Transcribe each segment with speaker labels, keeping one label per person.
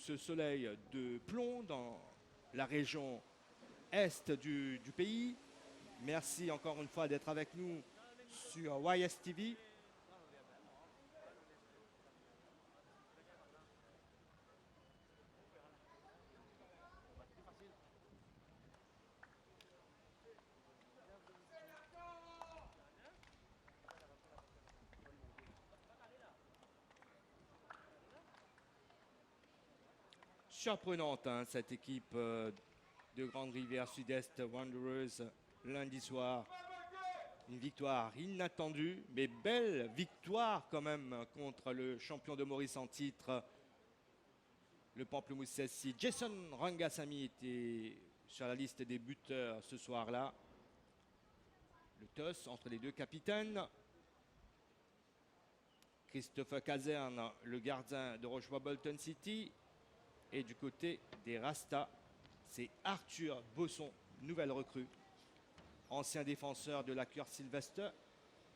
Speaker 1: ce soleil de plomb dans la région est du pays. Merci encore une fois d'être avec nous sur YSTV. Surprenante, hein, cette équipe de Grande Rivière Sud-Est Wanderers lundi soir. Une victoire inattendue, mais belle victoire quand même contre le champion de Maurice en titre, le Pamplemousse SC. Jason Rangasamy était sur la liste des buteurs ce soir-là. Le toss entre les deux capitaines. Christopher Caserne, le gardien de Rochebois-Bolton City. Et du côté des Rasta, c'est Arthur Bosson, nouvelle recrue, ancien défenseur de la Cure Sylvester,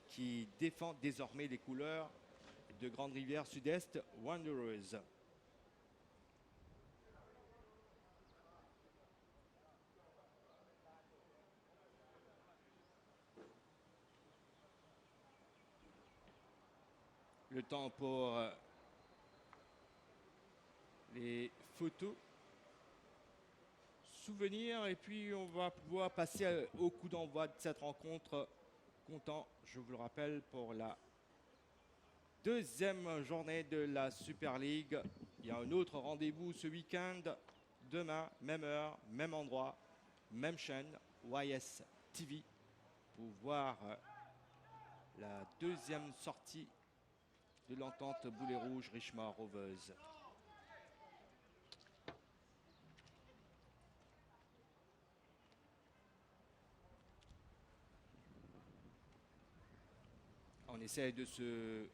Speaker 1: qui défend désormais les couleurs de Grande Rivière Sud-Est Wanderers. Le temps pour les photos, souvenirs, et puis on va pouvoir passer au coup d'envoi de cette rencontre, comptant, je vous le rappelle, pour la deuxième journée de la Super League. Il y a un autre rendez-vous ce week-end, demain, même heure, même endroit, même chaîne, YS TV, pour voir la deuxième sortie de l'entente Boulet Rouge Richmond Rovers. On essaie de se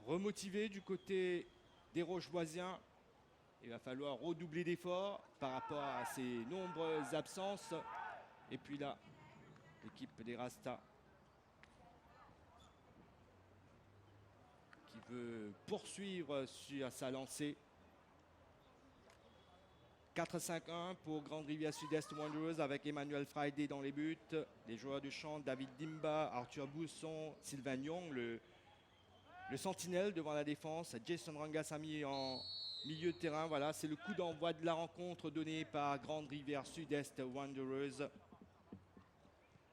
Speaker 1: remotiver du côté des Rocheboisiens. Il va falloir redoubler d'efforts par rapport à ces nombreuses absences. Et puis là, l'équipe des Rasta qui veut poursuivre sur sa lancée. 4-5-1 pour Grande Rivière Sud-Est Wanderers avec Emmanuel Friday dans les buts. Les joueurs du champ, David Dimba, Arthur Bousson, Sylvain Young, le sentinelle devant la défense, Jason Rangasamy en milieu de terrain. Voilà, c'est le coup d'envoi de la rencontre donné par Grande Rivière Sud-Est Wanderers.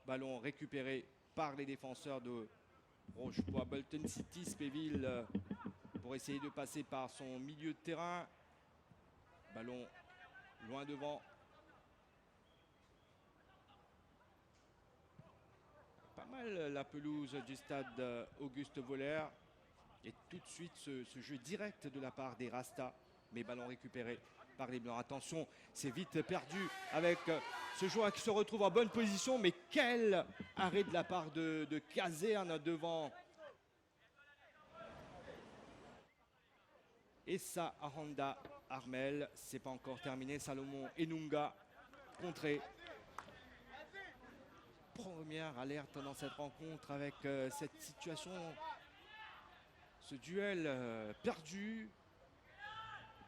Speaker 1: Ballon récupéré par les défenseurs de Rochebois Bolton City. Spéville pour essayer de passer par son milieu de terrain. Ballon loin devant. Pas mal la pelouse du stade Auguste Voller. Et tout de suite ce jeu direct de la part des Rasta. Mais ballon récupéré par les Blancs. Attention, c'est vite perdu avec ce joueur qui se retrouve en bonne position. Mais quel arrêt de la part de Caserne devant Essa Aranda Armel. C'est pas encore terminé. Salomon Enunga contré. Première alerte dans cette rencontre avec cette situation, ce duel perdu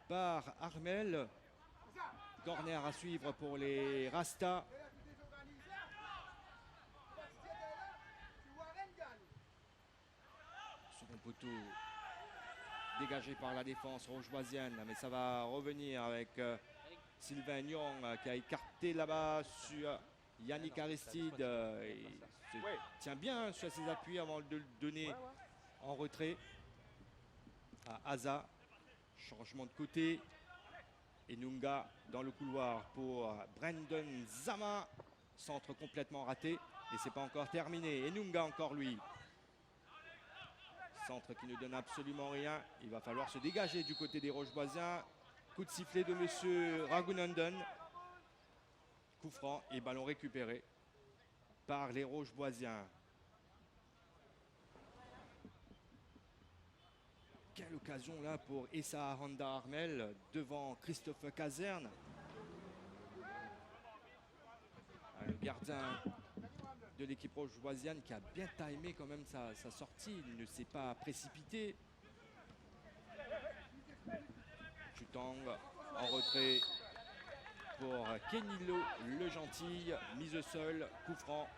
Speaker 1: par Armel. Corner à suivre pour les Rasta. Second poteau dégagé par la défense rocheboisienne, mais ça va revenir avec Sylvain Nyong qui a écarté là-bas sur Yannick Aristide. Il se tient bien sur ses appuis avant de le donner en retrait à Aza. Changement de côté. Enunga dans le couloir pour Brandon Zama. Centre complètement raté. Et c'est pas encore terminé. Enunga encore lui. Centre qui ne donne absolument rien. Il va falloir se dégager du côté des Rocheboisiens. Coup de sifflet de monsieur Raghunandan. Coup franc et ballon récupéré par les Rocheboisiens. Quelle occasion là pour Essa Aranda Armel devant Christophe Caserne. Le gardien de l'équipe rocheboisienne qui a bien timé quand même sa sortie. Il ne s'est pas précipité. Chute Chutang en retrait pour Kenilo Le Gentil. Mise au sol, coup franc.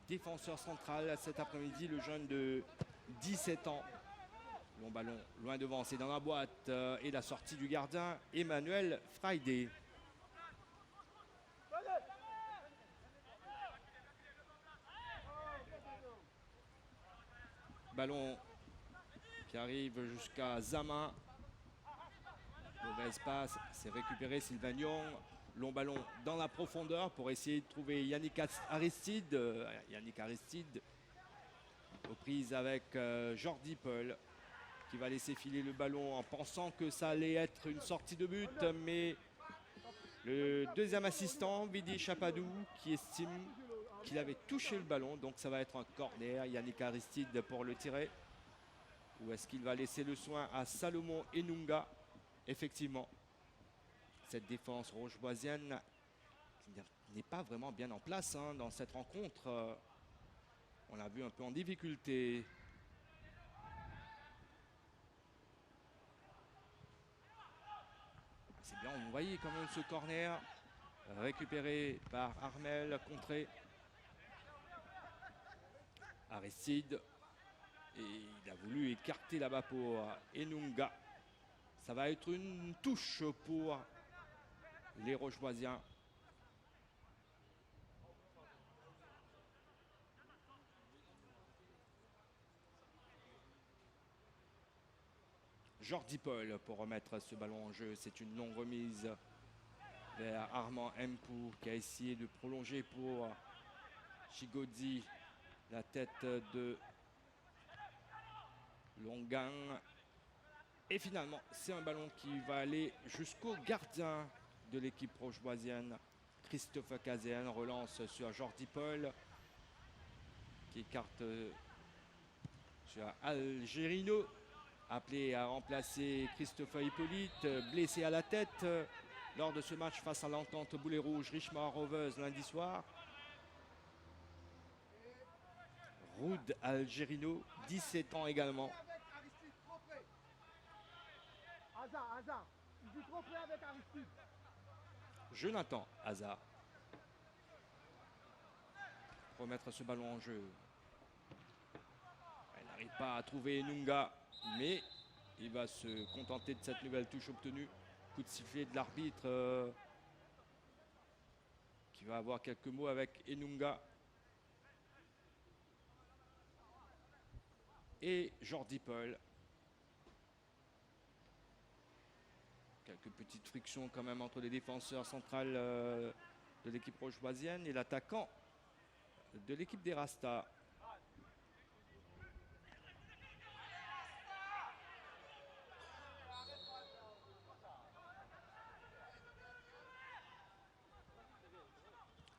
Speaker 1: Défenseur central cet après-midi, le jeune de 17 ans. Long ballon loin devant, c'est dans la boîte. Et la sortie du gardien, Emmanuel Friday. Ballon qui arrive jusqu'à Zama. Mauvaise passe, c'est récupéré Sylvain Young. Long ballon dans la profondeur pour essayer de trouver Yannick Aristide. Yannick Aristide aux prises avec Jordi Peul qui va laisser filer le ballon en pensant que ça allait être une sortie de but. Mais le deuxième assistant, Vidi Chapadou, qui estime qu'il avait touché le ballon. Donc ça va être un corner. Yannick Aristide pour le tirer. Ou est-ce qu'il va laisser le soin à Salomon Enunga? Effectivement, cette défense rocheboisienne n'est pas vraiment bien en place dans cette rencontre. On l'a vu un peu en difficulté. C'est bien, on voyait quand même ce corner récupéré par Armel, contré. Aristide. Et il a voulu écarter là-bas pour Enunga. Ça va être une touche pour les Rocheboisiens. Jordi Paul pour remettre ce ballon en jeu. C'est une longue remise vers Armand Mpou qui a essayé de prolonger pour Chigodzi. La tête de Longang. Et finalement, c'est un ballon qui va aller jusqu'au gardien de l'équipe rocheboisienne. Christophe Cazéan relance sur Jordi Paul qui écarte sur Algerino. Appelé à remplacer Christophe Hippolyte, blessé à la tête lors de ce match face à l'Entente Boulet Rouge Richemont Rovers lundi soir. Roud Algerino, 17 ans également. Jonathan Hazard. Remettre ce ballon en jeu. Il n'arrive pas à trouver Enunga, mais il va se contenter de cette nouvelle touche obtenue. Coup de sifflet de l'arbitre qui va avoir quelques mots avec Enunga. Et Jordi Peul. Quelques petites frictions quand même entre les défenseurs centrales de l'équipe rocheboisienne et l'attaquant de l'équipe des Rastas.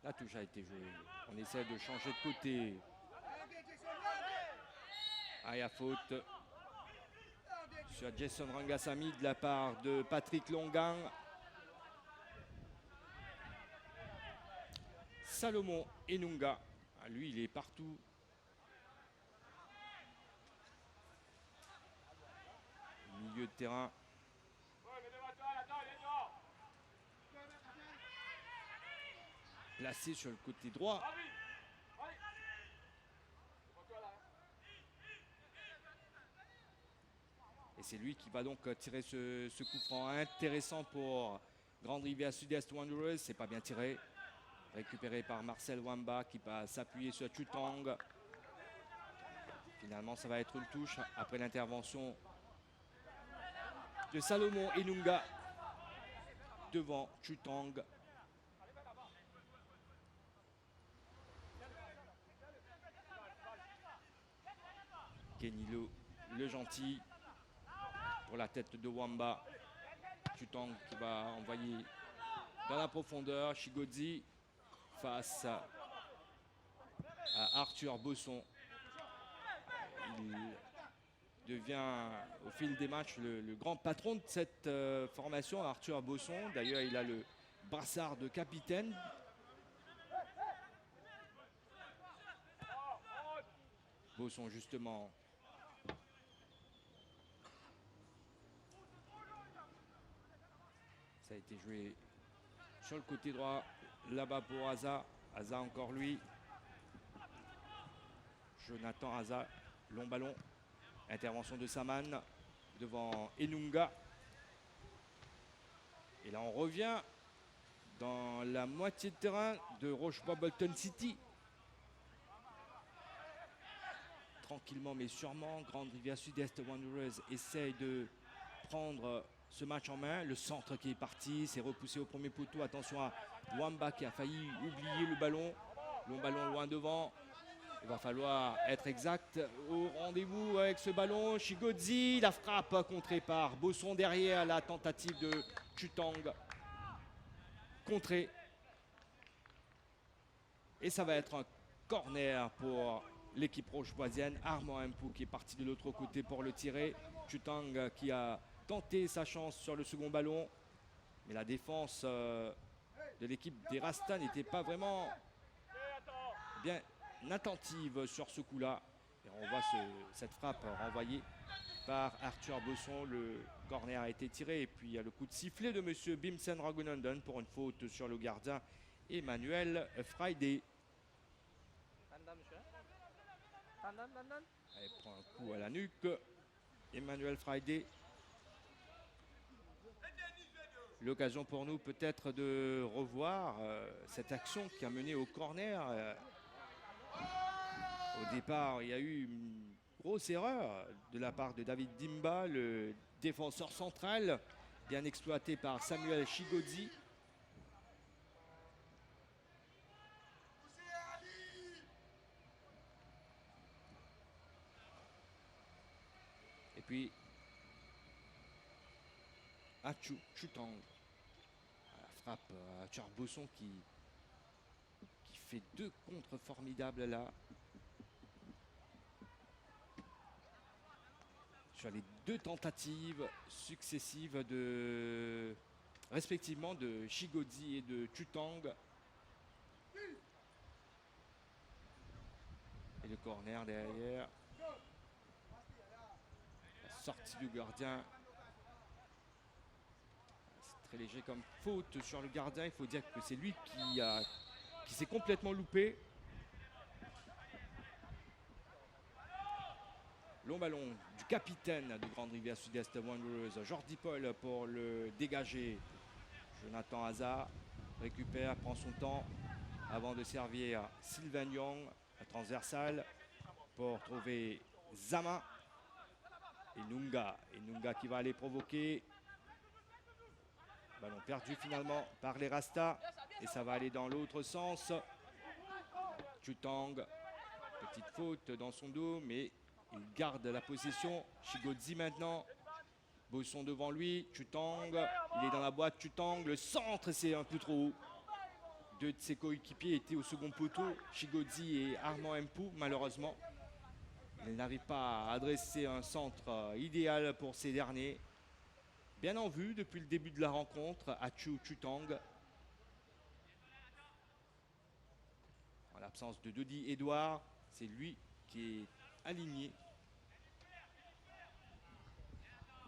Speaker 1: La touche a été jouée. On essaie de changer de côté. À faute sur Jason Rangasamy de la part de Patrick Longang. Salomon Enunga. Lui, il est partout. Milieu de terrain. Placé sur le côté droit. Et c'est lui qui va donc tirer ce coup franc intéressant pour Grande Rivière Sud-Est Wanderers. C'est pas bien tiré. Récupéré par Marcel Wamba qui va s'appuyer sur Chutang. Finalement, ça va être une touche après l'intervention de Salomon Enunga devant Chutang. Kenilo Le Gentil pour la tête de Wamba. Chutang qui va envoyer dans la profondeur. Chigodzi face à Arthur Bosson. Il devient au fil des matchs le grand patron de cette formation, Arthur Bosson. D'ailleurs, il a le brassard de capitaine. Bosson, justement. Ça a été joué sur le côté droit. Là-bas pour Aza. Aza encore lui. Jonathan Aza. Long ballon. Intervention de Saman devant Enunga. Et là, on revient dans la moitié de terrain de Rochebois-Bolton City. Tranquillement mais sûrement, Grande Rivière Sud-Est Wanderers essaye de prendre ce match en main. Le centre qui est parti, c'est repoussé au premier poteau. Attention à Wamba qui a failli oublier le ballon. Long ballon loin devant. Il va falloir être exact au rendez-vous avec ce ballon. Chigodzi, la frappe contrée par Bosson derrière la tentative de Chutang. Contrée. Et ça va être un corner pour l'équipe rocheboisienne. Armand Mpou qui est parti de l'autre côté pour le tirer. Chutang qui a tenté sa chance sur le second ballon. Mais la défense de l'équipe des Rasta n'était pas vraiment bien attentive sur ce coup-là. Et on voit cette frappe renvoyée par Arthur Besson. Le corner a été tiré. Et puis il y a le coup de sifflet de M. Bimsen Raghunandan pour une faute sur le gardien Emmanuel Friday. Elle prend un coup à la nuque. Emmanuel Friday. L'occasion pour nous peut-être de revoir cette action qui a mené au corner. Au départ, il y a eu une grosse erreur de la part de David Dimba, le défenseur central, bien exploité par Samuel Chigodzi. Et puis, Achu Chutang. La frappe à Charbosson qui fait deux contres formidables là. Sur les deux tentatives successives respectivement de Chigodzi et de Chutang. Et le corner derrière. La sortie du gardien. C'est très léger comme faute sur le gardien. Il faut dire que c'est lui qui s'est complètement loupé. Long ballon du capitaine de Grande Rivière Sud-Est Wanderers, Jordi Paul pour le dégager. Jonathan Hazard récupère, prend son temps avant de servir Sylvain Young, la transversale, pour trouver Zama. Enunga qui va aller provoquer. Ballon perdu finalement par les Rastas. Et ça va aller dans l'autre sens. Chutang, petite faute dans son dos, mais il garde la possession. Chigodzi maintenant. Bosson devant lui. Chutang, il est dans la boîte. Chutang, le centre, c'est un peu trop haut. Deux de ses coéquipiers étaient au second poteau. Chigodzi et Armand Mpou, malheureusement. Il n'arrive pas à adresser un centre idéal pour ces derniers. Bien en vue depuis le début de la rencontre, Achu Chutang. En l'absence de Dodi Edouard, c'est lui qui est aligné.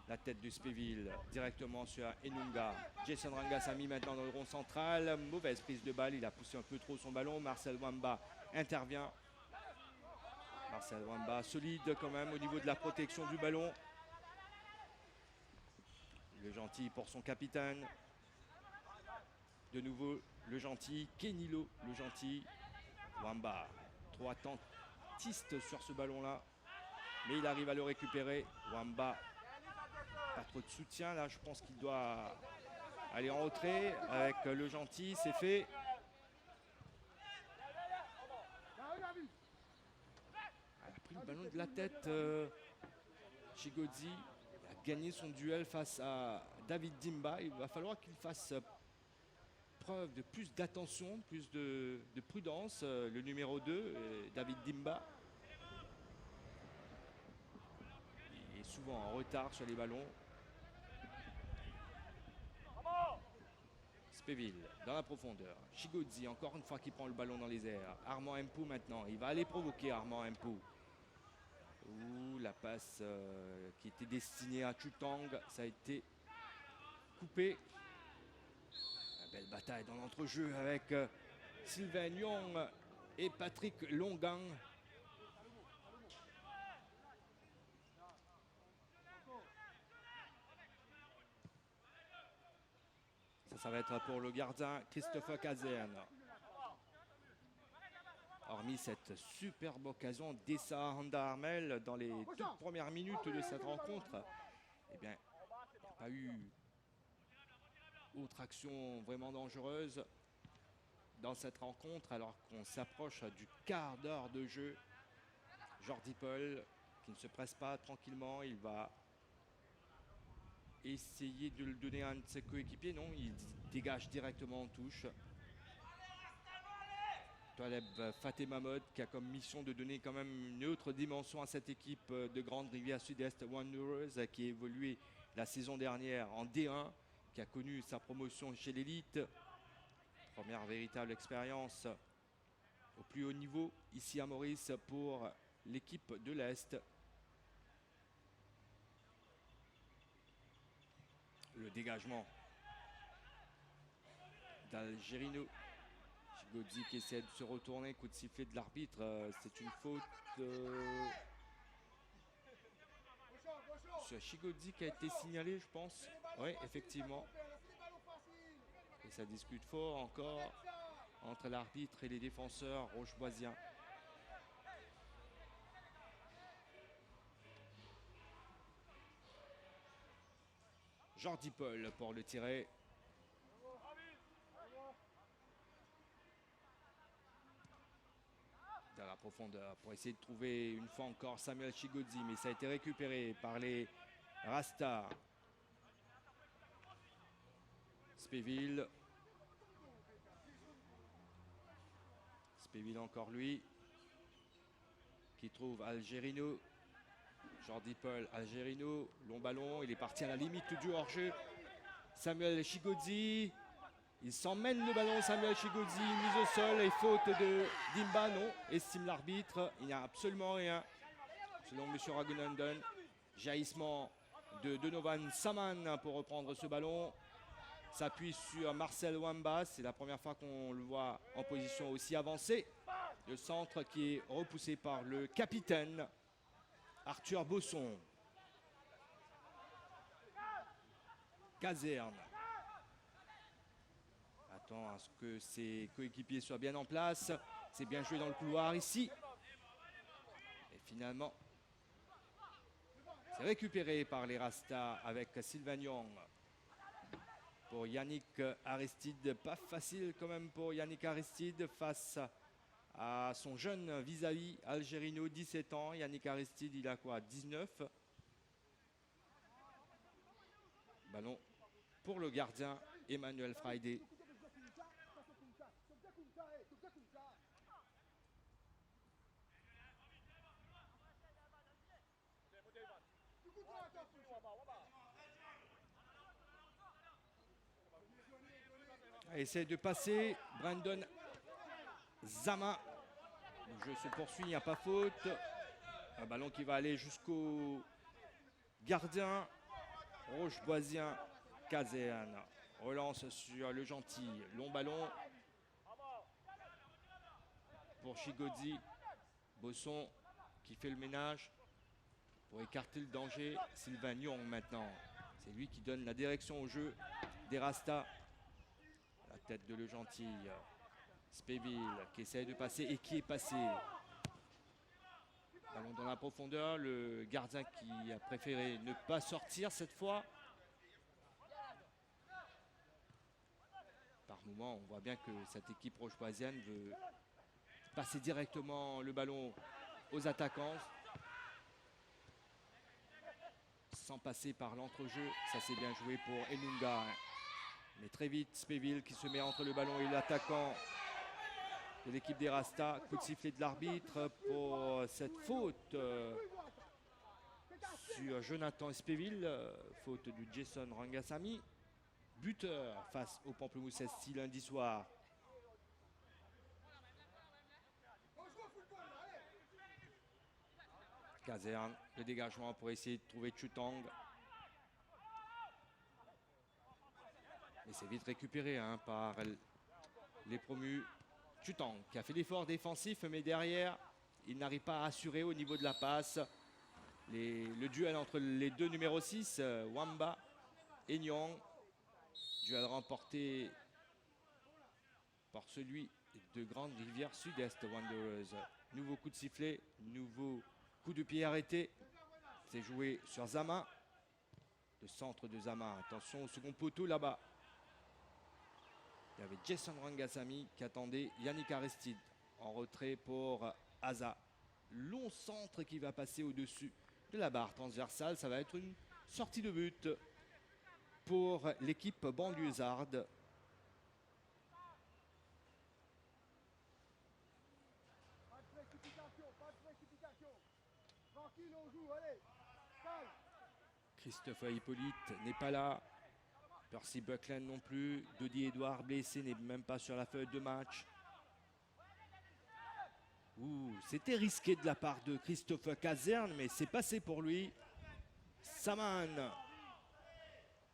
Speaker 1: La tête de Spéville directement sur Enunga. Jason Rangasamy maintenant dans le rond central. Mauvaise prise de balle, il a poussé un peu trop son ballon. Marcel Wamba intervient. Marcel Wamba solide quand même au niveau de la protection du ballon. Le gentil pour son capitaine. De nouveau le gentil. Kenilo le gentil. Wamba trop attentiste sur ce ballon là. Mais il arrive à le récupérer. Wamba. Pas trop de soutien là, je pense qu'il doit aller en retrait avec le gentil, c'est fait. Elle a pris le ballon de la tête. Chigodzi a gagné son duel face à David Dimba. Il va falloir qu'il fasse preuve de plus d'attention, plus de prudence. Le numéro 2, David Dimba. Il est souvent en retard sur les ballons. Spéville dans la profondeur. Chigodzi encore une fois qui prend le ballon dans les airs. Armand Mpou maintenant. Il va aller provoquer Armand Mpou. Ouh, la passe qui était destinée à Chutang. Ça a été coupé. bataille dans l'entrejeu avec Sylvain Young et Patrick Longang. Ça va être pour le gardien Christopher Caserne. Hormis cette superbe occasion d'Essa Honda Armel dans les toutes premières minutes de cette rencontre, eh bien, il n'y a pas eu autre action vraiment dangereuse dans cette rencontre, alors qu'on s'approche du quart d'heure de jeu. Jordi Paul qui ne se presse pas tranquillement, il va essayer de le donner à un de ses coéquipiers. Non, il dégage directement en touche. Taleb Fatemamod qui a comme mission de donner quand même une autre dimension à cette équipe de Grande Rivière Sud-Est Wanderers qui a évolué la saison dernière en D1, qui a connu sa promotion chez l'élite. Première véritable expérience au plus haut niveau ici à Maurice pour l'équipe de l'Est. Le dégagement d'Algerino. Chigodzi qui essaie de se retourner, coup de sifflet de l'arbitre, c'est une faute sur Chigodzi qui a été signalé, je pense. Oui, effectivement. Et ça discute fort encore entre l'arbitre et les défenseurs rocheboisiens. Jordi Paul pour le tirer. Dans la profondeur pour essayer de trouver une fois encore Samuel Chigodzi, mais ça a été récupéré par les Rasta. Spéville. Spéville encore lui. Qui trouve Algerino. Jordi Paul, Algerino, long ballon, il est parti à la limite du hors-jeu. Samuel Chigodzi. Il s'emmène le ballon, Samuel Chigodzi, mise au sol et faute de Dimba, non, estime l'arbitre. Il n'y a absolument rien, selon M. Ragunandan. Jaillissement de Donovan Saman pour reprendre ce ballon. S'appuie sur Marcel Wamba, c'est la première fois qu'on le voit en position aussi avancée. Le centre qui est repoussé par le capitaine Arthur Bosson. Caserne. Attend à ce que ses coéquipiers soient bien en place. C'est bien joué dans le couloir ici. Et finalement, c'est récupéré par les Rasta avec Sylvain Young. Pour Yannick Aristide, pas facile quand même pour Yannick Aristide face à son jeune vis-à-vis Algerino, 17 ans. Yannick Aristide, il a quoi, 19? Ballon pour le gardien Emmanuel Friday. Essaie de passer Brandon Zama. Le jeu se poursuit, il n'y a pas faute. Un ballon qui va aller jusqu'au gardien rocheboisien Caserne. Relance sur le gentil. Long ballon pour Chigodzi. Bosson qui fait le ménage pour écarter le danger. Sylvain Young maintenant. C'est lui qui donne la direction au jeu des Rasta. La tête de Le Gentil. Spéville qui essaie de passer et qui est passé. Ballon dans la profondeur. Le gardien qui a préféré ne pas sortir cette fois. Par moment, on voit bien que cette équipe rocheboisienne veut passer directement le ballon aux attaquants. Sans passer par l'entrejeu. Ça c'est bien joué pour Enunga. Mais très vite, Spéville qui se met entre le ballon et l'attaquant de l'équipe des Rasta. Coup de sifflet de l'arbitre pour cette faute sur Jonathan Spéville. Faute du Jason Rangasamy. Buteur face au Pamplemousse SC lundi soir. Caserne, le dégagement pour essayer de trouver Chutang. Et c'est vite récupéré hein, par les promus. Chutang qui a fait l'effort défensif, mais derrière, il n'arrive pas à assurer au niveau de la passe. Le duel entre les deux numéros 6, Wamba et Nyong. Duel remporté par celui de Grande Rivière Sud-Est Wanderers. Nouveau coup de sifflet, nouveau coup de pied arrêté. C'est joué sur Zama. Le centre de Zama. Attention au second poteau là-bas. Il y avait Jason Rangasamy qui attendait Yannick Aristide en retrait pour Aza. Long centre qui va passer au-dessus de la barre transversale. Ça va être une sortie de but pour l'équipe banlieusarde. Christopher Hippolyte n'est pas là. Percy Buckland non plus. Dodi Edouard blessé, n'est même pas sur la feuille de match. C'était risqué de la part de Christopher Caserne, mais c'est passé pour lui. Saman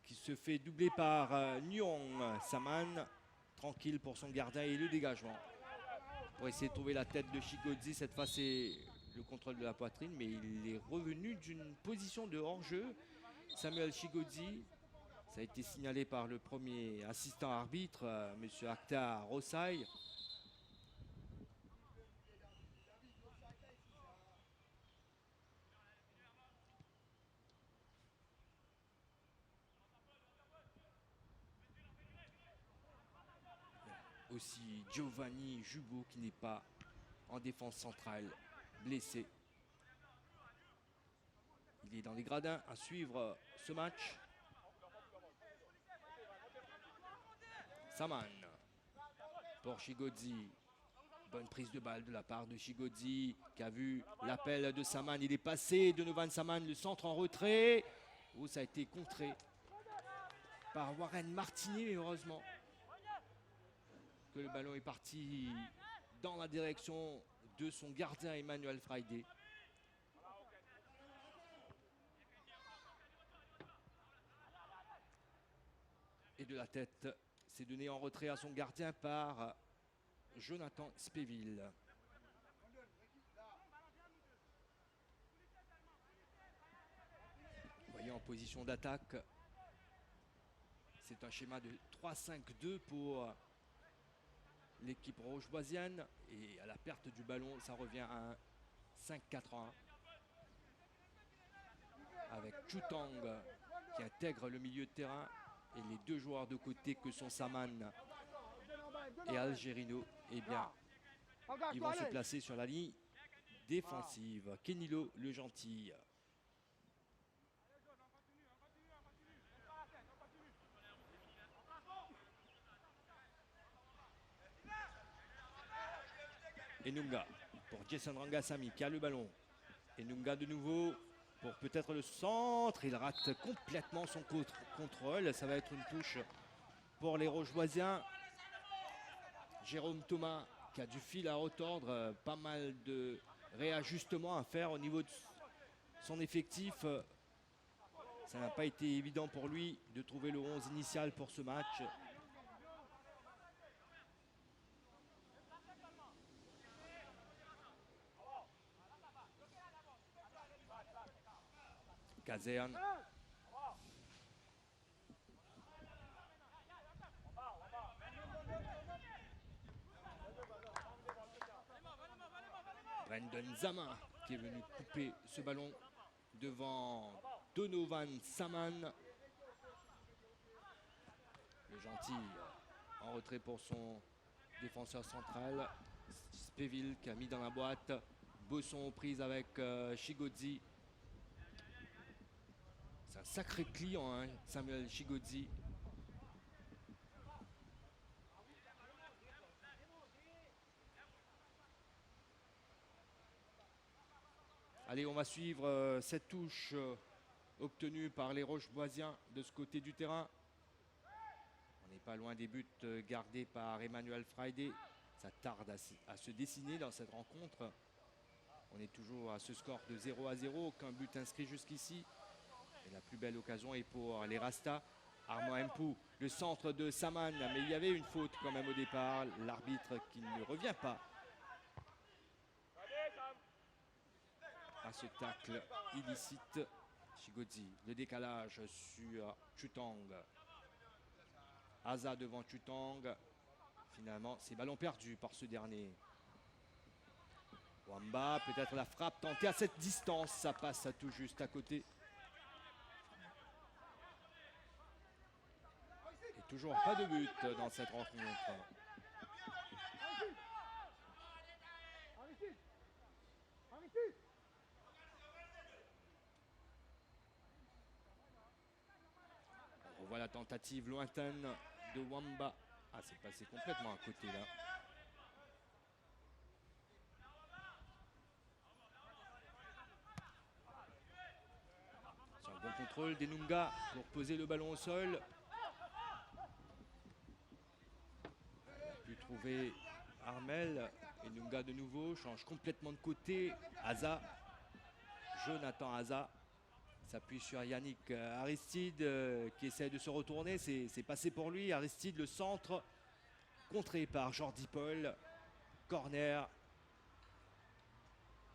Speaker 1: qui se fait doubler par Nyong. Saman tranquille pour son gardien et le dégagement. Pour essayer de trouver la tête de Chigodzi. Cette fois, c'est le contrôle de la poitrine, mais il est revenu d'une position de hors-jeu. Samuel Chigodzi, ça a été signalé par le premier assistant arbitre, M. Akhtar Rosai. Aussi Giovanni Jubo qui n'est pas en défense centrale, blessé. Il est dans les gradins à suivre ce match. Saman pour Chigodzi. Bonne prise de balle de la part de Chigodzi qui a vu l'appel de Saman. Il est passé de Novan Saman, le centre en retrait. Ça a été contré par Warren Martinet, mais heureusement que le ballon est parti dans la direction de son gardien Emmanuel Friday. Et de la tête, c'est donné en retrait à son gardien par Jonathan Spéville. Vous voyez en position d'attaque, c'est un schéma de 3-5-2 pour l'équipe rocheboisienne. Et à la perte du ballon, ça revient à un 5-4-1. Avec Chutang qui intègre le milieu de terrain. Et les deux joueurs de côté que sont Saman et Algerino, eh bien, ils vont se placer sur la ligne défensive. Kenilo le gentil. Enunga pour Jason Rangasamy qui a le ballon. Enunga de nouveau pour peut-être le centre. Il rate complètement son contrôle. Ça va être une touche pour les Rocheboisiens. Jérôme Thomas qui a du fil à retordre. Pas mal de réajustements à faire au niveau de son effectif. Ça n'a pas été évident pour lui de trouver le 11 initial pour ce match. Caserne. Brendan Zama qui est venu couper ce ballon devant Donovan Saman. Le gentil en retrait pour son défenseur central. Spéville qui a mis dans la boîte. Besson aux prises avec Chigodzi. C'est un sacré client, hein, Samuel Chigodzi. Allez, on va suivre cette touche obtenue par les Rocheboisiens de ce côté du terrain. On n'est pas loin des buts gardés par Emmanuel Friday. Ça tarde à se dessiner dans cette rencontre. On est toujours à ce score de 0-0, aucun but inscrit jusqu'ici. Et la plus belle occasion est pour les Rastas. Armand Mpou, Le centre de Saman, mais il y avait une faute quand même au départ. L'arbitre qui ne revient pas à ce tacle illicite. Chigodzi, le décalage sur Chutang. Aza devant Chutang. Finalement, c'est ballon perdu par ce dernier. Wamba, peut-être la frappe tentée à cette distance. Ça passe tout juste à côté. Et toujours pas de but dans cette rencontre. On voit la tentative lointaine de Wamba. Ah, c'est passé complètement à côté là. C'est un bon contrôle d'Enunga pour poser le ballon au sol. Il a pu trouver Armel. Enunga de nouveau change complètement de côté. Aza, Jonathan Aza s'appuie sur Yannick Aristide qui essaie de se retourner. C'est passé pour lui. Aristide, le centre, contré par Jordi Paul. Corner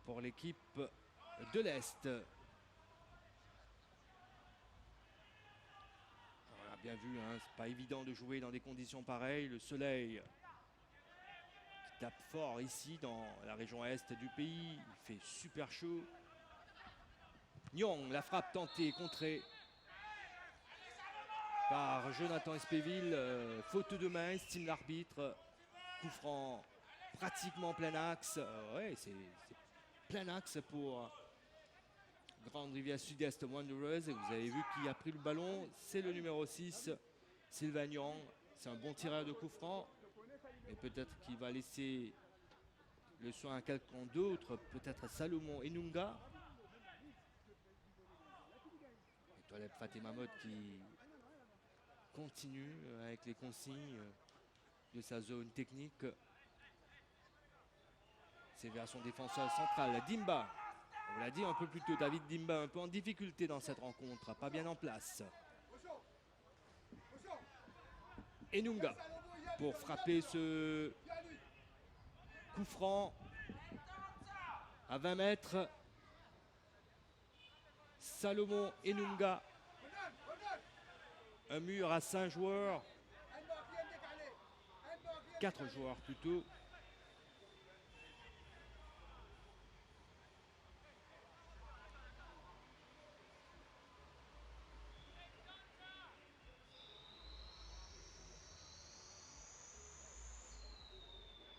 Speaker 1: pour l'équipe de l'Est. On a bien vu, hein, c'est pas évident de jouer dans des conditions pareilles. Le soleil qui tape fort ici dans la région est du pays. Il fait super chaud. Nyong, la frappe tentée, contrée par Jonathan Espéville. Faute de main, estime l'arbitre. Coup franc pratiquement plein axe. Ouais, c'est plein axe pour Grande Rivière Sud-Est Wanderers. Et vous avez vu qui a pris le ballon. C'est le numéro 6, Sylvain Nyong. C'est un bon tireur de coup franc. Mais peut-être qu'il va laisser le soin à quelqu'un d'autre. Peut-être Salomon Enunga. Et Toilette Fatima Mode qui continue avec les consignes de sa zone technique. C'est vers son défenseur central, Dimba. On l'a dit un peu plus tôt, David Dimba un peu en difficulté dans cette rencontre, pas bien en place. Enunga pour frapper ce coup franc à 20 mètres. Salomon Enunga. Un mur à 5 joueurs. 4 joueurs plutôt.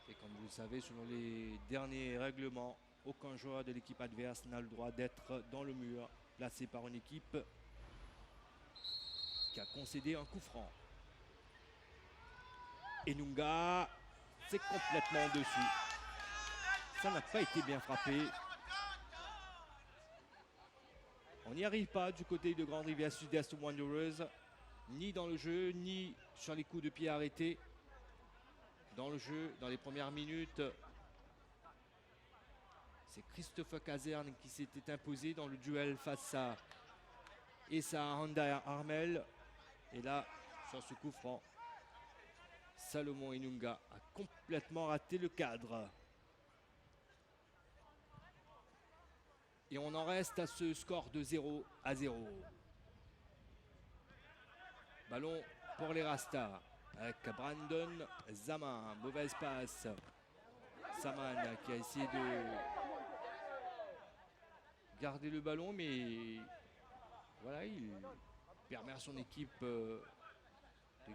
Speaker 1: Et comme vous le savez, selon les derniers règlements, aucun joueur de l'équipe adverse n'a le droit d'être dans le mur, placé par une équipe qui a concédé un coup franc. Enunga, c'est complètement en dessous. Ça n'a pas été bien frappé. On n'y arrive pas du côté de Grande Rivière Sud-Est Wanderers, ni dans le jeu, ni sur les coups de pied arrêtés. Dans le jeu, dans les premières minutes, c'est Christopher Caserne qui s'était imposé dans le duel face à Essa Honda Armel. Et là, sur ce coup franc, Salomon Enunga a complètement raté le cadre. Et on en reste à ce score de 0-0. Ballon pour les Rastas avec Brandon Zaman. Mauvaise passe. Saman qui a essayé de garder le ballon, mais voilà, il permet à son équipe de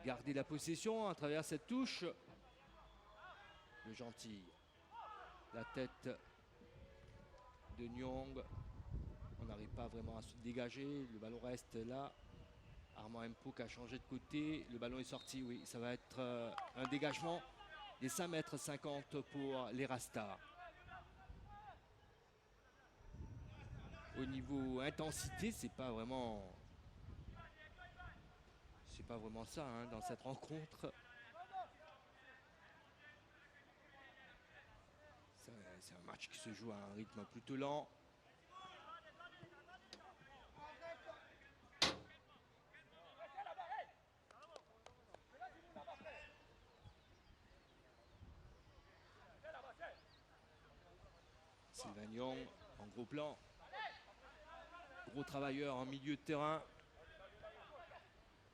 Speaker 1: garder la possession à travers cette touche. Le gentil. La tête de Nyong. On n'arrive pas vraiment à se dégager. Le ballon reste là. Armand Mpouk a changé de côté. Le ballon est sorti. Oui, ça va être un dégagement des 5,50 m pour les Rastas. Au niveau intensité, c'est pas vraiment ça hein, dans cette rencontre. C'est un match qui se joue à un rythme plutôt lent. Sylvain Young en gros plan. Gros travailleur en milieu de terrain.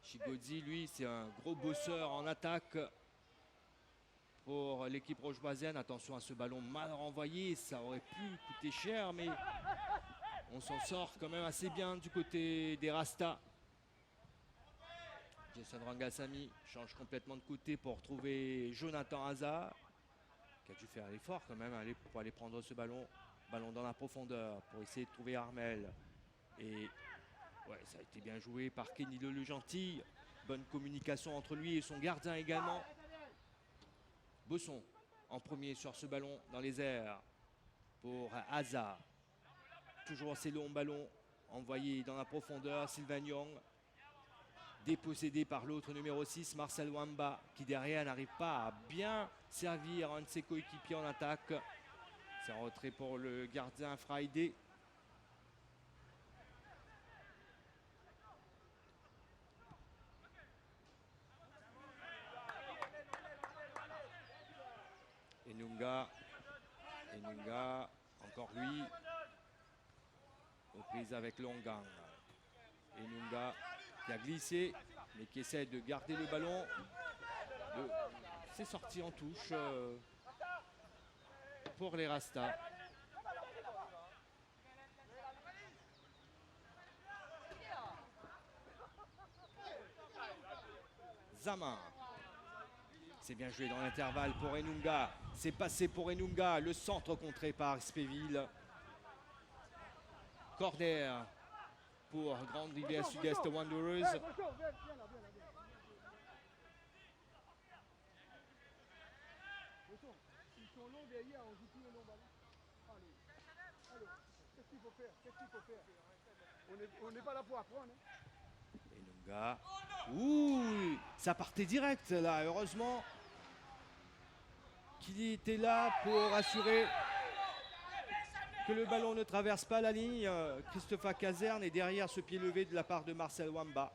Speaker 1: Chigodzi, lui, c'est un gros bosseur en attaque pour l'équipe rochevoisienne. Attention à ce ballon mal renvoyé, ça aurait pu coûter cher, mais on s'en sort quand même assez bien du côté des Rastas. Jason Rangasamy change complètement de côté pour trouver Jonathan Hazard, qui a dû faire l'effort quand même pour aller prendre ce ballon. Ballon dans la profondeur pour essayer de trouver Armel. Et ouais, ça a été bien joué par Kenny Le Gentil. Bonne communication entre lui et son gardien également. Bosson en premier sur ce ballon dans les airs pour Hazard. Toujours ces longs ballons envoyés dans la profondeur. Sylvain Young dépossédé par l'autre numéro 6, Marcel Wamba, qui derrière n'arrive pas à bien servir un de ses coéquipiers en attaque. C'est un retrait pour le gardien Friday. Enunga, encore lui, aux prises avec Longang. Enunga qui a glissé, mais qui essaie de garder le ballon. C'est sorti en touche pour les Rastas. Zama. C'est bien joué dans l'intervalle pour Enunga. C'est passé pour Enunga. Le centre contré par Spéville. Corner pour Grande Rivière Sud-Est Wanderers.
Speaker 2: On n'est pas là pour apprendre.
Speaker 1: Enunga. Ouh, ça partait direct là. Heureusement qu'il était là pour assurer que le ballon ne traverse pas la ligne. Christophe Caserne est derrière ce pied levé de la part de Marcel Wamba.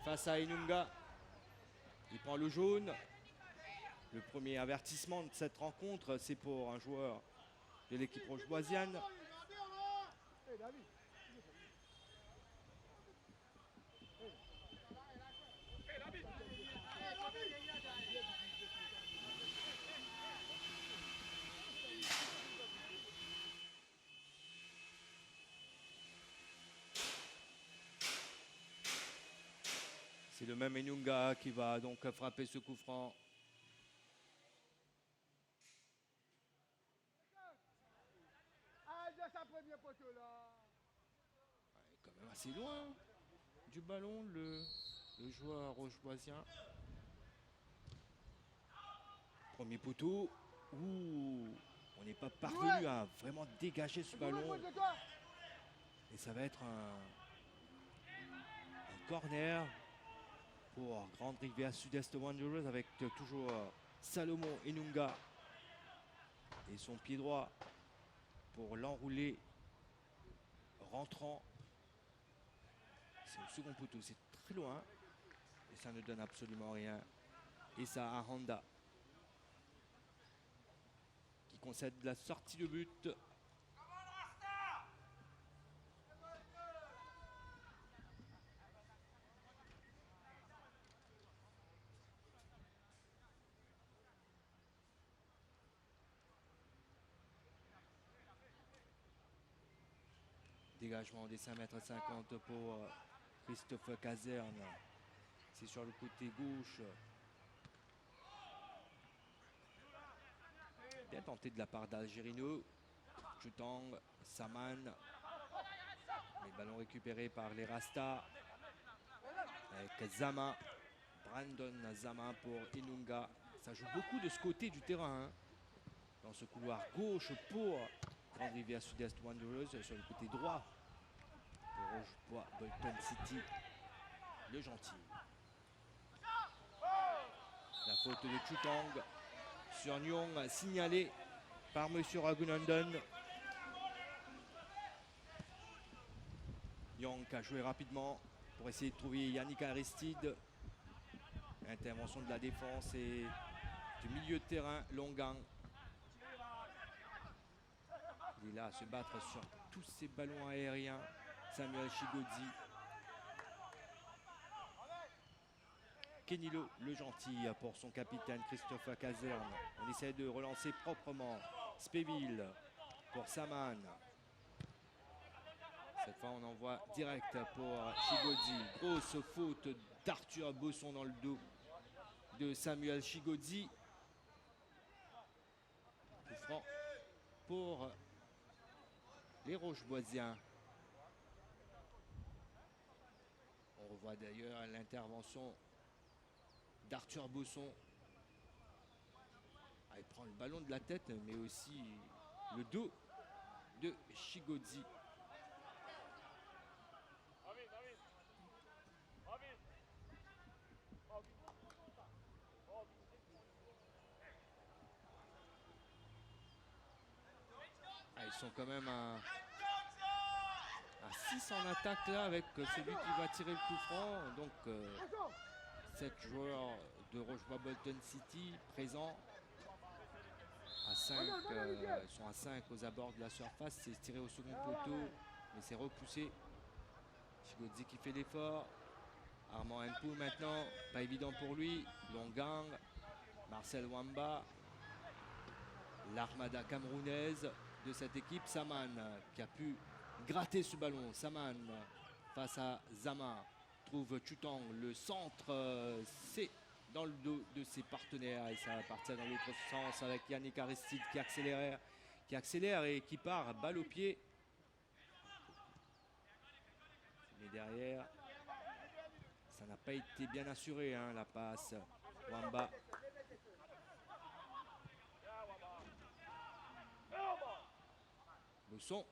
Speaker 1: Face à Enunga. Il prend le jaune. Le premier avertissement de cette rencontre, c'est pour un joueur de l'équipe rochevoisienne. C'est le même Enunga qui va donc frapper ce coup franc. Quand même assez loin du ballon, le joueur rochevoisien. Premier poteau. Ouh, on n'est pas parvenu à vraiment dégager ce ballon. Et ça va être un corner pour Grande Rivière Sud-Est Wanderers avec toujours Salomon Enunga et son pied droit pour l'enrouler rentrant. C'est au second poteau, c'est très loin et ça ne donne absolument rien. Et ça à Honda qui concède la sortie de but. Dégagement des 5,50 m pour Christophe Caserne. C'est sur le côté gauche. Bien tenté de la part d'Algerino. Jutang, Saman. Les ballons récupérés par les Rastas. Avec Zama. Brandon Zama pour Enunga. Ça joue beaucoup de ce côté du terrain. Dans ce couloir gauche pour Grande Rivière Sud-Est Wanderers. Sur le côté droit de Rochebois Bolton City. Le Gentil. La faute de Chutang sur Nyong, signalée par M. Raghunandan. Nyong a joué rapidement pour essayer de trouver Yannick Aristide. Intervention de la défense et du milieu de terrain, Longang. Il est là à se battre sur tous ces ballons aériens. Samuel Chigodzi. Kenilo le gentil pour son capitaine Christophe Caserne. On essaie de relancer proprement. Spéville pour Saman. Cette fois on envoie direct pour Chigodzi. Grosse faute d'Arthur Bosson dans le dos de Samuel Chigodzi. Coup franc pour les Rocheboisiens. On revoit d'ailleurs l'intervention d'Arthur Bosson. Il prend le ballon de la tête, mais aussi le dos de Chigodzi. Ils sont quand même à 6 en attaque là avec celui qui va tirer le coup franc. Donc 7 joueurs de Rochebois-Bolton City présents. À 5, ils sont à 5 aux abords de la surface. C'est tiré au second poteau, mais c'est repoussé. Chigodzi qui fait l'effort. Armand Mpou maintenant, pas évident pour lui. Longang, Marcel Wamba, l'armada camerounaise de cette équipe. Saman qui a pu gratter ce ballon. Saman face à Zama trouve Chutang. Le centre, c'est dans le dos de ses partenaires et ça va partir dans l'autre sens avec Yannick Aristide qui accélère et qui part balle au pied. Mais derrière, ça n'a pas été bien assuré, hein, la passe. Wamba. Bosson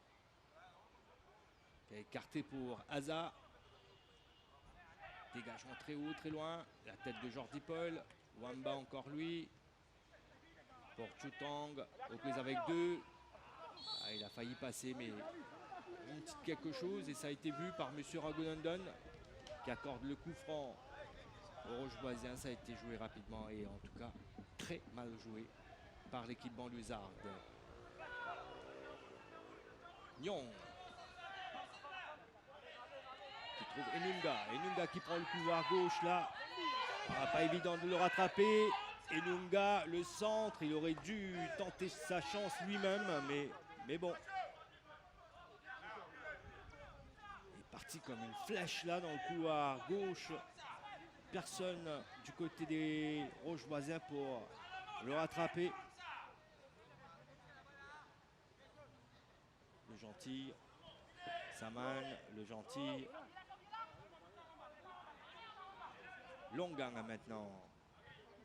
Speaker 1: qui a écarté pour Aza. Dégagement très haut, très loin. La tête de Jordi Paul. Wamba encore lui. Pour Chutang. Aux prises avec 2. Il a failli passer, mais une petite quelque chose. Et ça a été vu par M. Ragonondon qui accorde le coup franc aux Rocheboisiens. Ça a été joué rapidement et en tout cas très mal joué par l'équipe banlieusarde. Nyong qui trouve Enunga qui prend le couloir gauche là. Pas évident de le rattraper. Enunga, le centre, il aurait dû tenter sa chance lui-même, mais bon. Il est parti comme une flèche là dans le couloir gauche. Personne du côté des Rocheboisiens pour le rattraper. Le gentil. Saman, le gentil. Longang maintenant.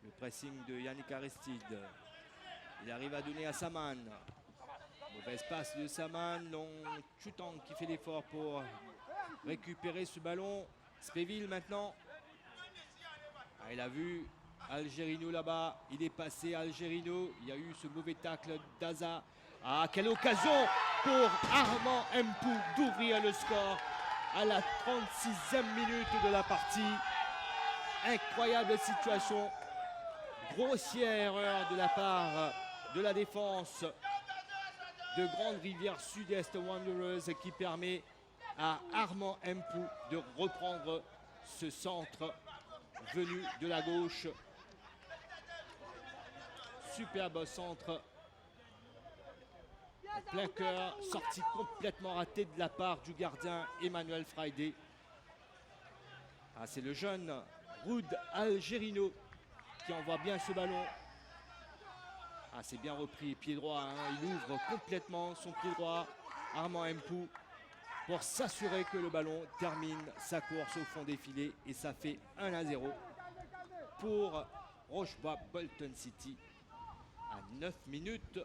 Speaker 1: Le pressing de Yannick Aristide. Il arrive à donner à Saman. Mauvaise passe de Saman. Chutang qui fait l'effort pour récupérer ce ballon. Spéville maintenant. Il a vu Algerino là-bas. Il est passé Algerino. Il y a eu ce mauvais tacle d'Aza. Quelle occasion pour Armand Mpou d'ouvrir le score à la 36e minute de la partie. Incroyable situation. Grossière erreur de la part de la défense de Grande Rivière Sud-Est Wanderers qui permet à Armand Mpou de reprendre ce centre venu de la gauche. Superbe centre en plein cœur, sortie complètement ratée de la part du gardien Emmanuel Friday. C'est le jeune Ruud Algerino qui envoie bien ce ballon. C'est bien repris, pied droit, hein. Il ouvre complètement son pied droit, Armand Mpou, pour s'assurer que le ballon termine sa course au fond des filets. Et ça fait 1-0 pour Rochebois-Bolton City à 9 minutes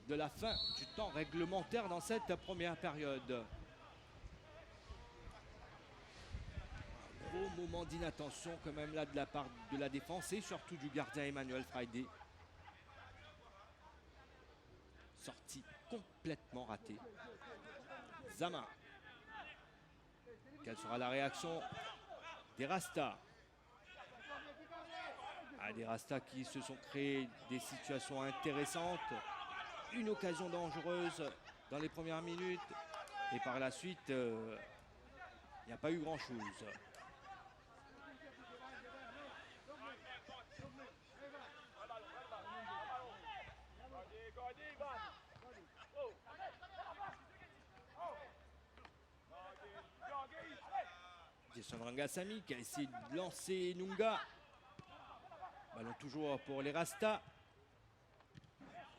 Speaker 1: de la fin du temps réglementaire dans cette première période. Gros moment d'inattention quand même là de la part de la défense et surtout du gardien Emmanuel Friday. Sortie complètement ratée. Zama. Quelle sera la réaction des Rastas? Des Rastas qui se sont créés des situations intéressantes. Une occasion dangereuse dans les premières minutes. Et par la suite, il n'y a pas eu grand-chose. Jason Rangasamy qui a essayé de lancer Nunga. Ballon toujours pour les Rastas.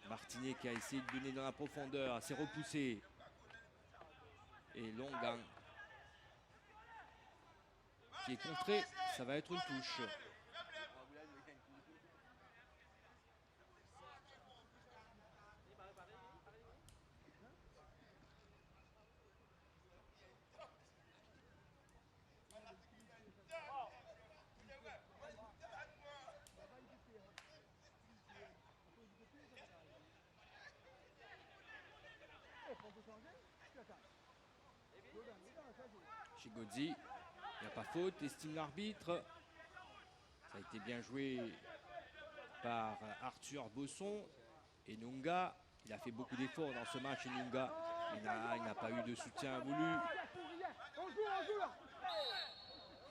Speaker 1: Martinet qui a essayé de donner dans la profondeur, s'est repoussé. Et Longang qui est contré, ça va être une touche. Chigodzi, il n'y a pas faute, estime l'arbitre. Ça a été bien joué par Arthur Bosson. Et Nunga, il a fait beaucoup d'efforts dans ce match. Et Nunga, il n'a pas eu de soutien voulu.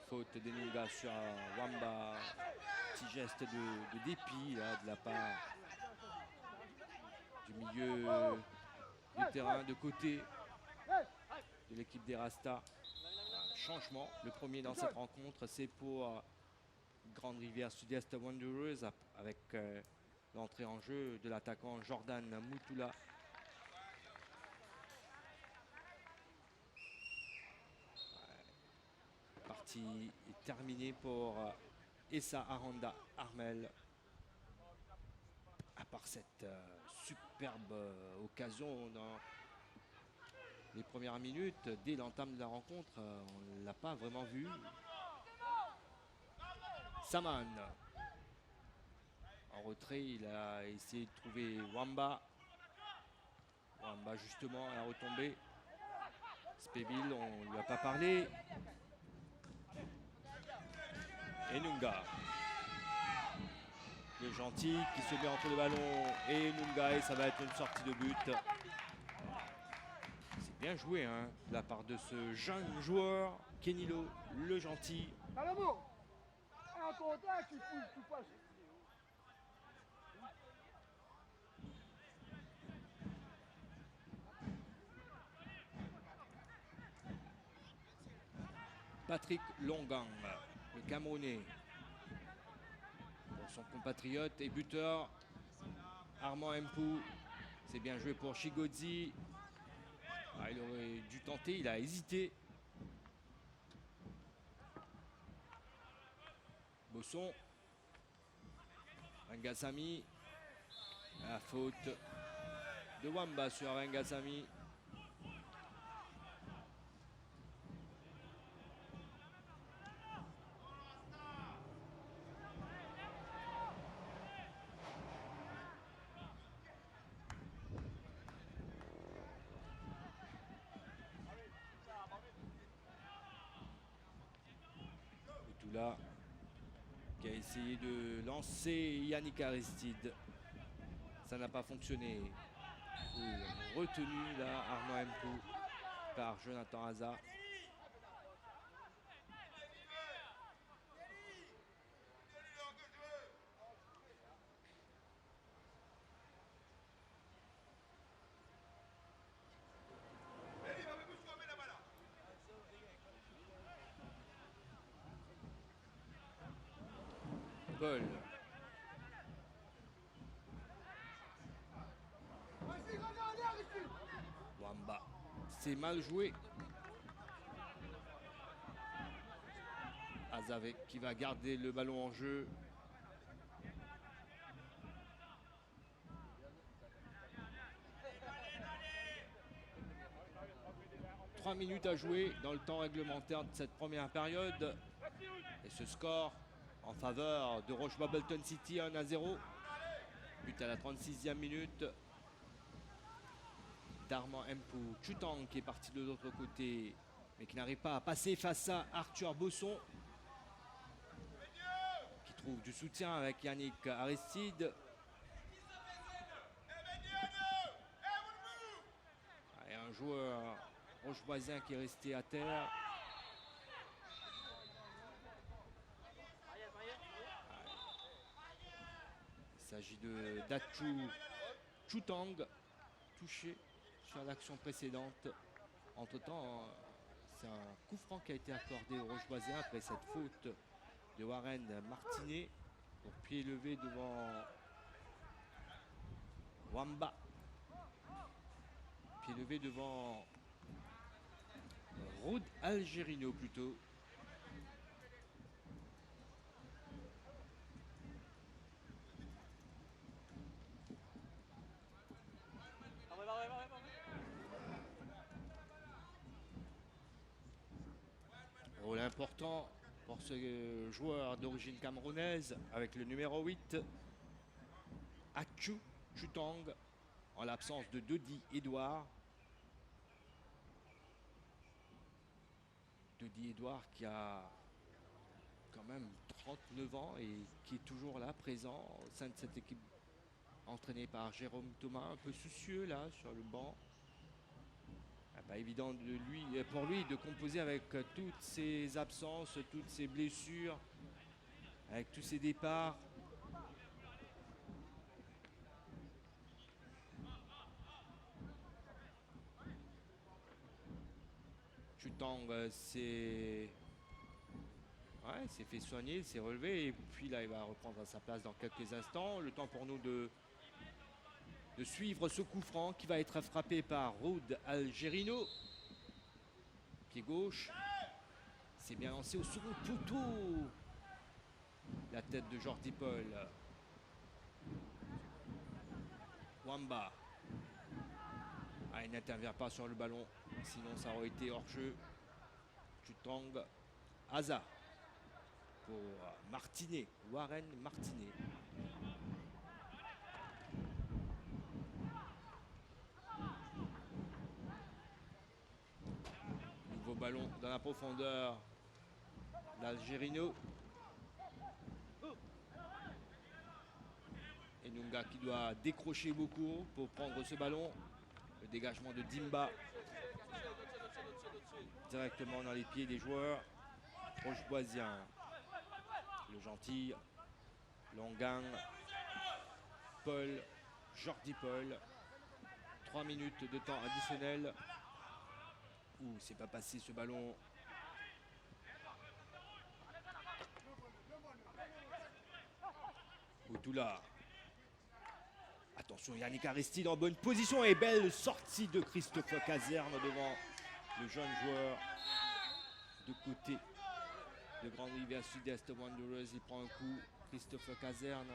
Speaker 1: Faute de Nunga sur Wamba. Petit geste de dépit là, de la part du milieu du terrain de côté de l'équipe des Rastas. Changement, le premier dans cette rencontre, c'est pour Grande Rivière Sud-Est Wanderers avec l'entrée en jeu de l'attaquant Jordan Moutoula. La partie est terminée pour Essa Aranda Armel. À part cette superbe occasion dans les premières minutes, dès l'entame de la rencontre, on ne l'a pas vraiment vu. Saman. En retrait, il a essayé de trouver Wamba. Wamba justement à la retombée. Spéville, on ne lui a pas parlé. Et Nunga. Le gentil qui se met entre le ballon et Nunga, et ça va être une sortie de but. C'est bien joué hein, de la part de ce jeune joueur, Kenilo, le gentil. Patrick Longang, le Camerounais. Pour son compatriote et buteur Armand Mpou. C'est bien joué pour Chigodzi. Ah, il aurait dû tenter, il a hésité. Bosson. Rangasamy. La faute de Wamba sur Rangasamy. Là, qui a essayé de lancer Yannick Aristide. Ça n'a pas fonctionné. Retenu là, Armand Mpou par Jonathan Haza. Paul. Wamba. C'est mal joué. Azavek qui va garder le ballon en jeu. « 3 minutes à jouer dans le temps réglementaire de cette première période. Et ce score en faveur de Roche Babelton City, 1-0. But à la 36e minute d'Armand Mpou. Chutang qui est parti de l'autre côté, mais qui n'arrive pas à passer face à Arthur Bosson, qui trouve du soutien avec Yannick Aristide. joueur rocheboisien qui est resté à terre. Il s'agit de Dachu Chutang, touché sur l'action précédente. Entre-temps, c'est un coup franc qui a été accordé au rocheboisien après cette faute de Warren Martinet pour pied levé devant Wamba. Pied levé devant Ruud Algerino plutôt. Rôle important pour ce joueur d'origine camerounaise avec le numéro 8, Achu Chutang, en l'absence de Dodi Edouard. Dodi Edouard qui a quand même 39 ans et qui est toujours là, présent au sein de cette équipe entraînée par Jérôme Thomas, un peu soucieux là sur le banc. Pas évident pour lui de composer avec toutes ses absences, toutes ses blessures, avec tous ses départs. Chutang s'est fait soigner, il s'est relevé et puis là il va reprendre sa place dans quelques instants. Le temps pour nous de suivre ce coup franc qui va être frappé par Ruud Algerino. Pied gauche. C'est bien lancé au second poteau. La tête de Jordi Paul. Wamba. Il n'intervient pas sur le ballon. Sinon ça aurait été hors-jeu. Chutang. Aza. Pour Martinet. Warren Martinet. Nouveau ballon dans la profondeur d'Algerino. Et Nunga qui doit décrocher beaucoup pour prendre ce ballon. Le dégagement de Dimba directement dans les pieds des joueurs rocheboisiens. Le gentil, Longang, Paul, Jordi Paul. 3 minutes de temps additionnel. C'est pas passé ce ballon. Outoula. Attention, Yannick Aristide en bonne position et belle sortie de Christophe Caserne devant le jeune joueur de côté de Grande Rivière Sud-Est Wanderers. Il prend un coup, Christophe Caserne.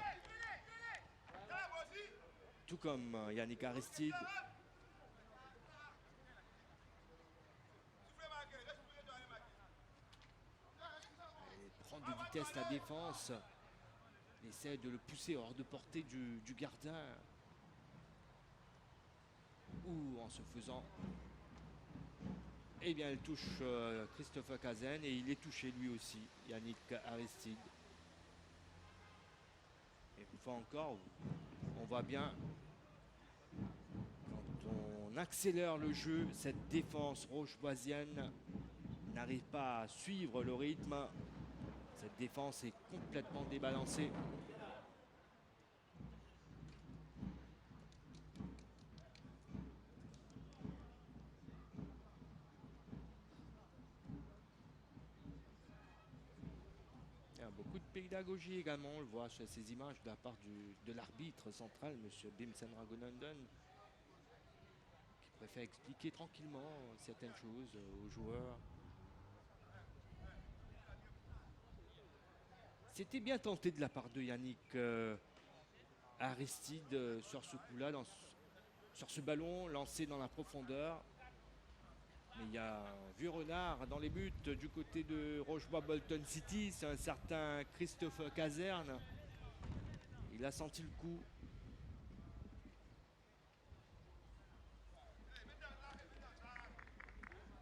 Speaker 1: Tout comme Yannick Aristide. Il prend de vitesse la défense. Il essaie de le pousser hors de portée du gardien. En se faisant, eh bien, il touche Christophe Caserne et il est touché lui aussi, Yannick Aristide. Et une fois encore, on voit bien quand on accélère le jeu, cette défense rocheboisienne n'arrive pas à suivre le rythme. Cette défense est complètement débalancée. Il y a beaucoup de pédagogie également, on le voit sur ces images de la part de l'arbitre central, M. Bimsen Raghunandan, qui préfère expliquer tranquillement certaines choses aux joueurs. C'était bien tenté de la part de Yannick Aristide sur ce coup-là, sur ce ballon lancé dans la profondeur. Mais il y a un vieux renard dans les buts du côté de Rochebois-Bolton City. C'est un certain Christophe Caserne. Il a senti le coup.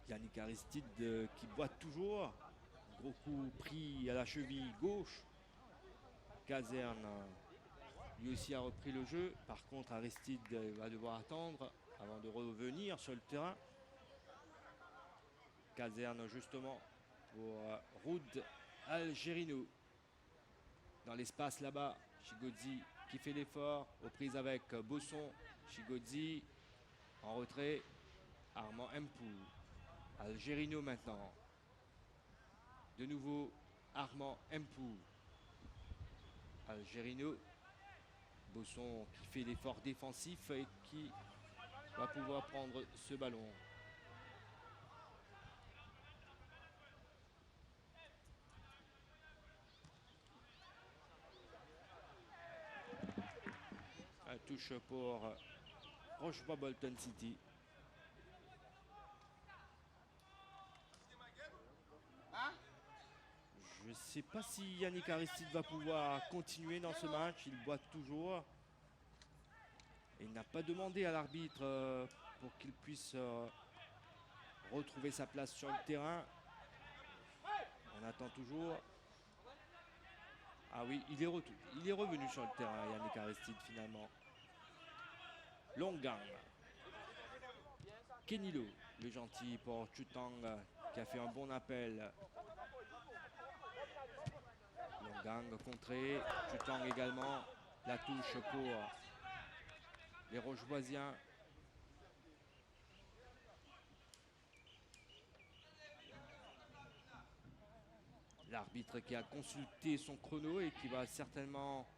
Speaker 1: Yannick Aristide qui boite toujours. Gros coup pris à la cheville gauche. Caserne lui aussi a repris le jeu. Par contre, Aristide va devoir attendre avant de revenir sur le terrain. caserne justement pour Roud Algerino. Dans l'espace là-bas, Chigodzi qui fait l'effort, aux prises avec Bosson. Chigodzi en retrait, Armand Mpou. Algerino maintenant. De nouveau, Armand Mpou. Algerino. Bosson qui fait l'effort défensif et qui va pouvoir prendre ce ballon. Un touche pour Rochebois Bolton City. Je ne sais pas si Yannick Aristide va pouvoir continuer dans ce match. Il boite toujours. Et il n'a pas demandé à l'arbitre pour qu'il puisse retrouver sa place sur le terrain. On attend toujours. Ah oui, il est revenu sur le terrain, Yannick Aristide, finalement. Longang. Kenilo, le gentil pour Chutang, qui a fait un bon appel. Longang contré. Chutang également. La touche pour les Rocheboisiens. L'arbitre qui a consulté son chrono et qui va certainement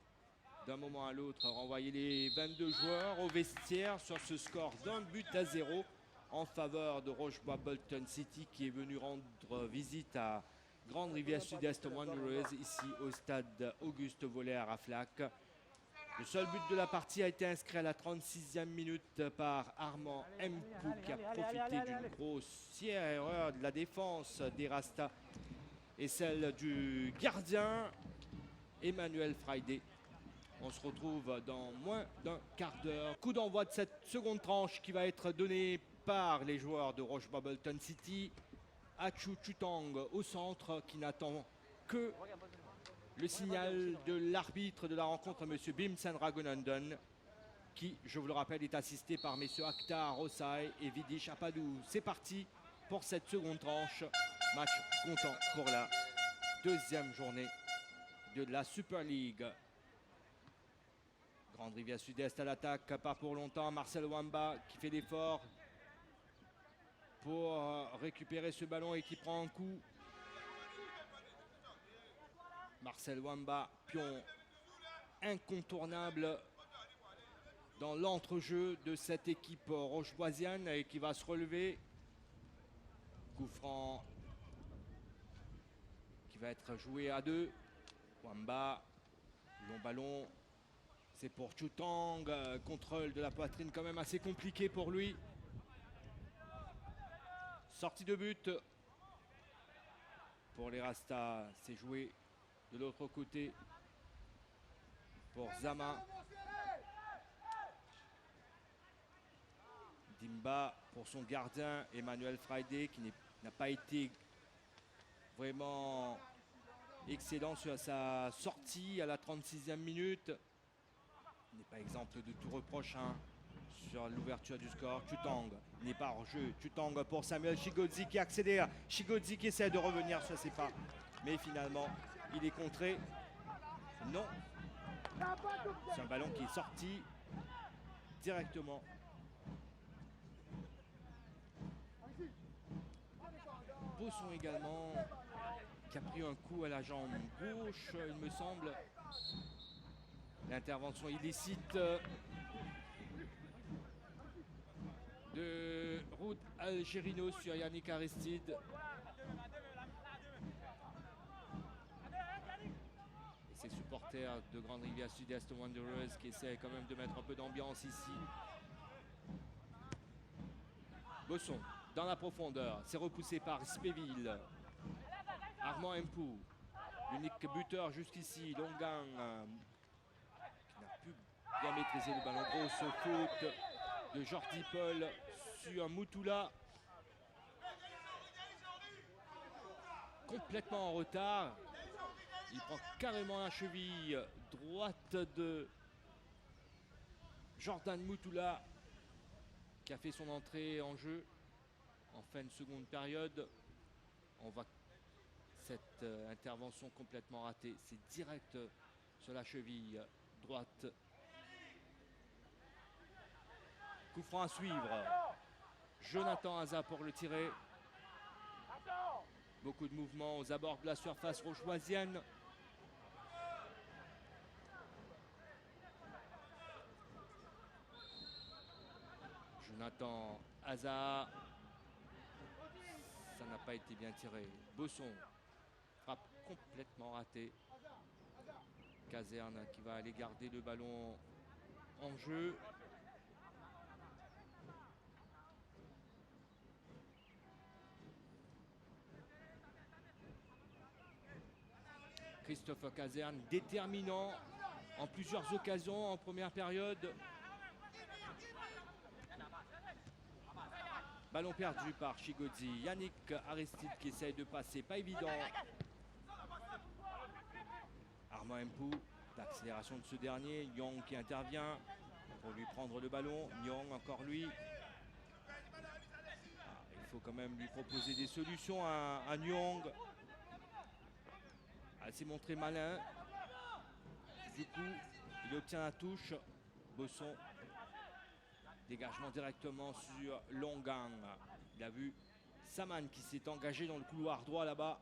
Speaker 1: d'un moment à l'autre renvoyer les 22 joueurs au vestiaire sur ce score d'1-0 en faveur de Rochebois Bolton City, qui est venu rendre visite à Grande Rivière Sud-Est Wanderers ici au stade Auguste Voller à Flac. Le seul but de la partie a été inscrit à la 36e minute par Armand Mpou, qui a profité d'une grossière erreur de la défense des Rastas et celle du gardien Emmanuel Friday. On se retrouve dans moins d'un quart d'heure. Coup d'envoi de cette seconde tranche qui va être donnée par les joueurs de Rochebois Bolton City. Achu Chutang au centre, qui n'attend que le signal de l'arbitre de la rencontre, M. Bimsen Raghunandan, qui, je vous le rappelle, est assisté par M. Akhtar Osai et Vidish Apadou. C'est parti pour cette seconde tranche. Match comptant pour la deuxième journée de la Super League. Grande Rivière Sud-Est à l'attaque, pas pour longtemps. Marcel Wamba qui fait l'effort pour récupérer ce ballon et qui prend un coup. Marcel Wamba, pion incontournable dans l'entrejeu de cette équipe rocheboisienne et qui va se relever. Coup franc qui va être joué à deux. Wamba, long ballon. C'est pour Chutang, contrôle de la poitrine quand même assez compliqué pour lui. Sortie de but pour les Rastas, c'est joué de l'autre côté pour Zama. Dimba pour son gardien Emmanuel Friday, qui n'a pas été vraiment excellent sur sa sortie à la 36e minute. Il n'est pas exemple de tout reproche sur l'ouverture du score. Chutang n'est pas hors jeu. Chutang pour Samuel Chigodzi qui accélère. Chigodzi qui essaie de revenir sur ses pas. Mais finalement, il est contré. Non. C'est un ballon qui est sorti directement. Bosson également, qui a pris un coup à la jambe gauche, il me semble. L'intervention illicite de Roud Algerino sur Yannick Aristide. Et ses supporters de Grande Rivière Sud-Est Wanderers qui essaient quand même de mettre un peu d'ambiance ici. Bosson dans la profondeur, c'est repoussé par Spéville. Armand Mpou, l'unique buteur jusqu'ici. Longang, qui n'a pu bien maîtriser le ballon. Grosse faute de Jordi Paul sur Moutoula. Complètement en retard. Il prend carrément la cheville droite de Jordan Moutoula, qui a fait son entrée en jeu en fin de seconde période. On voit cette intervention complètement ratée. C'est direct sur la cheville droite. Coup franc à suivre. Jonathan Hazard pour le tirer. Beaucoup de mouvements aux abords de la surface rochevoisienne. Jonathan Hazard. Ça n'a pas été bien tiré. Besson. Frappe complètement ratée. Caserne qui va aller garder le ballon en jeu. Christophe Caserne déterminant en plusieurs occasions en première période. Ballon perdu par Chigodzi. Yannick Aristide qui essaye de passer, pas évident. Armand Mpou, l'accélération de ce dernier. Nyong qui intervient pour lui prendre le ballon. Nyong encore lui. Il faut quand même lui proposer des solutions à Nyong. Elle s'est montré malin. Du coup, il obtient la touche. Besson. Dégagement directement sur Longang. Il a vu Saman qui s'est engagé dans le couloir droit là-bas.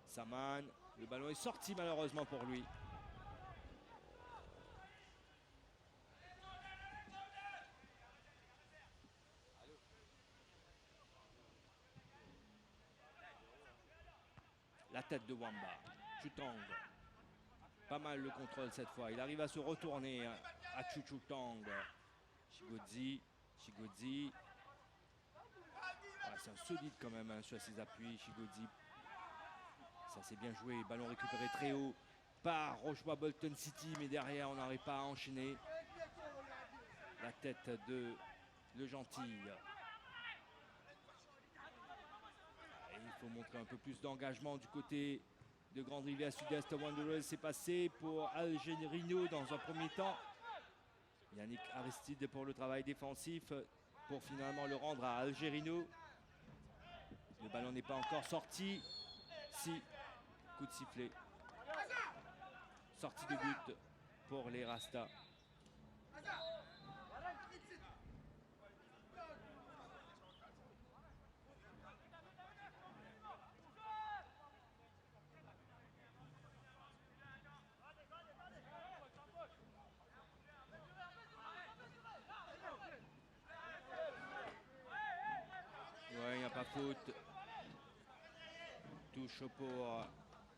Speaker 1: Saman, le ballon est sorti malheureusement pour lui. La tête de Wamba. Chutang. Pas mal le contrôle cette fois. Il arrive à se retourner à Chutang. Chigodzi. C'est un solide quand même hein, sur ses appuis. Chigodzi. Ça c'est bien joué. Ballon récupéré très haut par Rochebois Bolton City. Mais derrière on n'arrive pas à enchaîner. La tête de Le Gentil. Et il faut montrer un peu plus d'engagement du côté de Grande Rivière Sud-Est Wanderers. C'est passé pour Algerino dans un premier temps. Yannick Aristide pour le travail défensif pour finalement le rendre à Algerino. Le ballon n'est pas encore sorti. Si, coup de sifflet. Sortie de but pour les Rastas. Ouais, il n'y a pas faute. Touche pour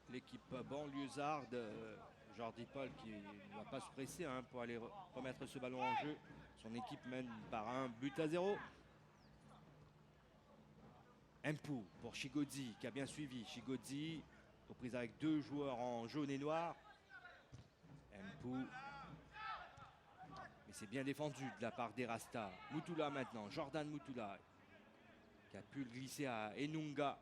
Speaker 1: l'équipe banlieusarde. Jordi Paul qui ne va pas se presser hein, pour aller remettre ce ballon en jeu. Son équipe mène par 1-0. Mpou pour Chigodzi qui a bien suivi. Chigodzi aux prises avec deux joueurs en jaune et noir. Mpou. Mais c'est bien défendu de la part des Rastas. Moutoula maintenant. Jordan Moutoula qui a pu le glisser à Enunga.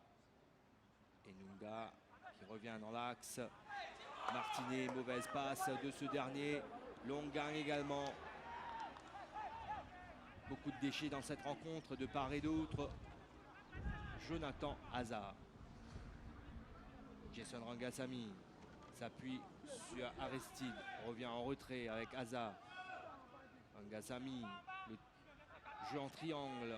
Speaker 1: Enunga qui revient dans l'axe. Martinet, mauvaise passe de ce dernier. Longang également. Beaucoup de déchets dans cette rencontre de part et d'autre. Jonathan Hazard. Jason Rangasamy s'appuie sur Aristide. Revient en retrait avec Hazard. Rangasamy, le jeu en triangle.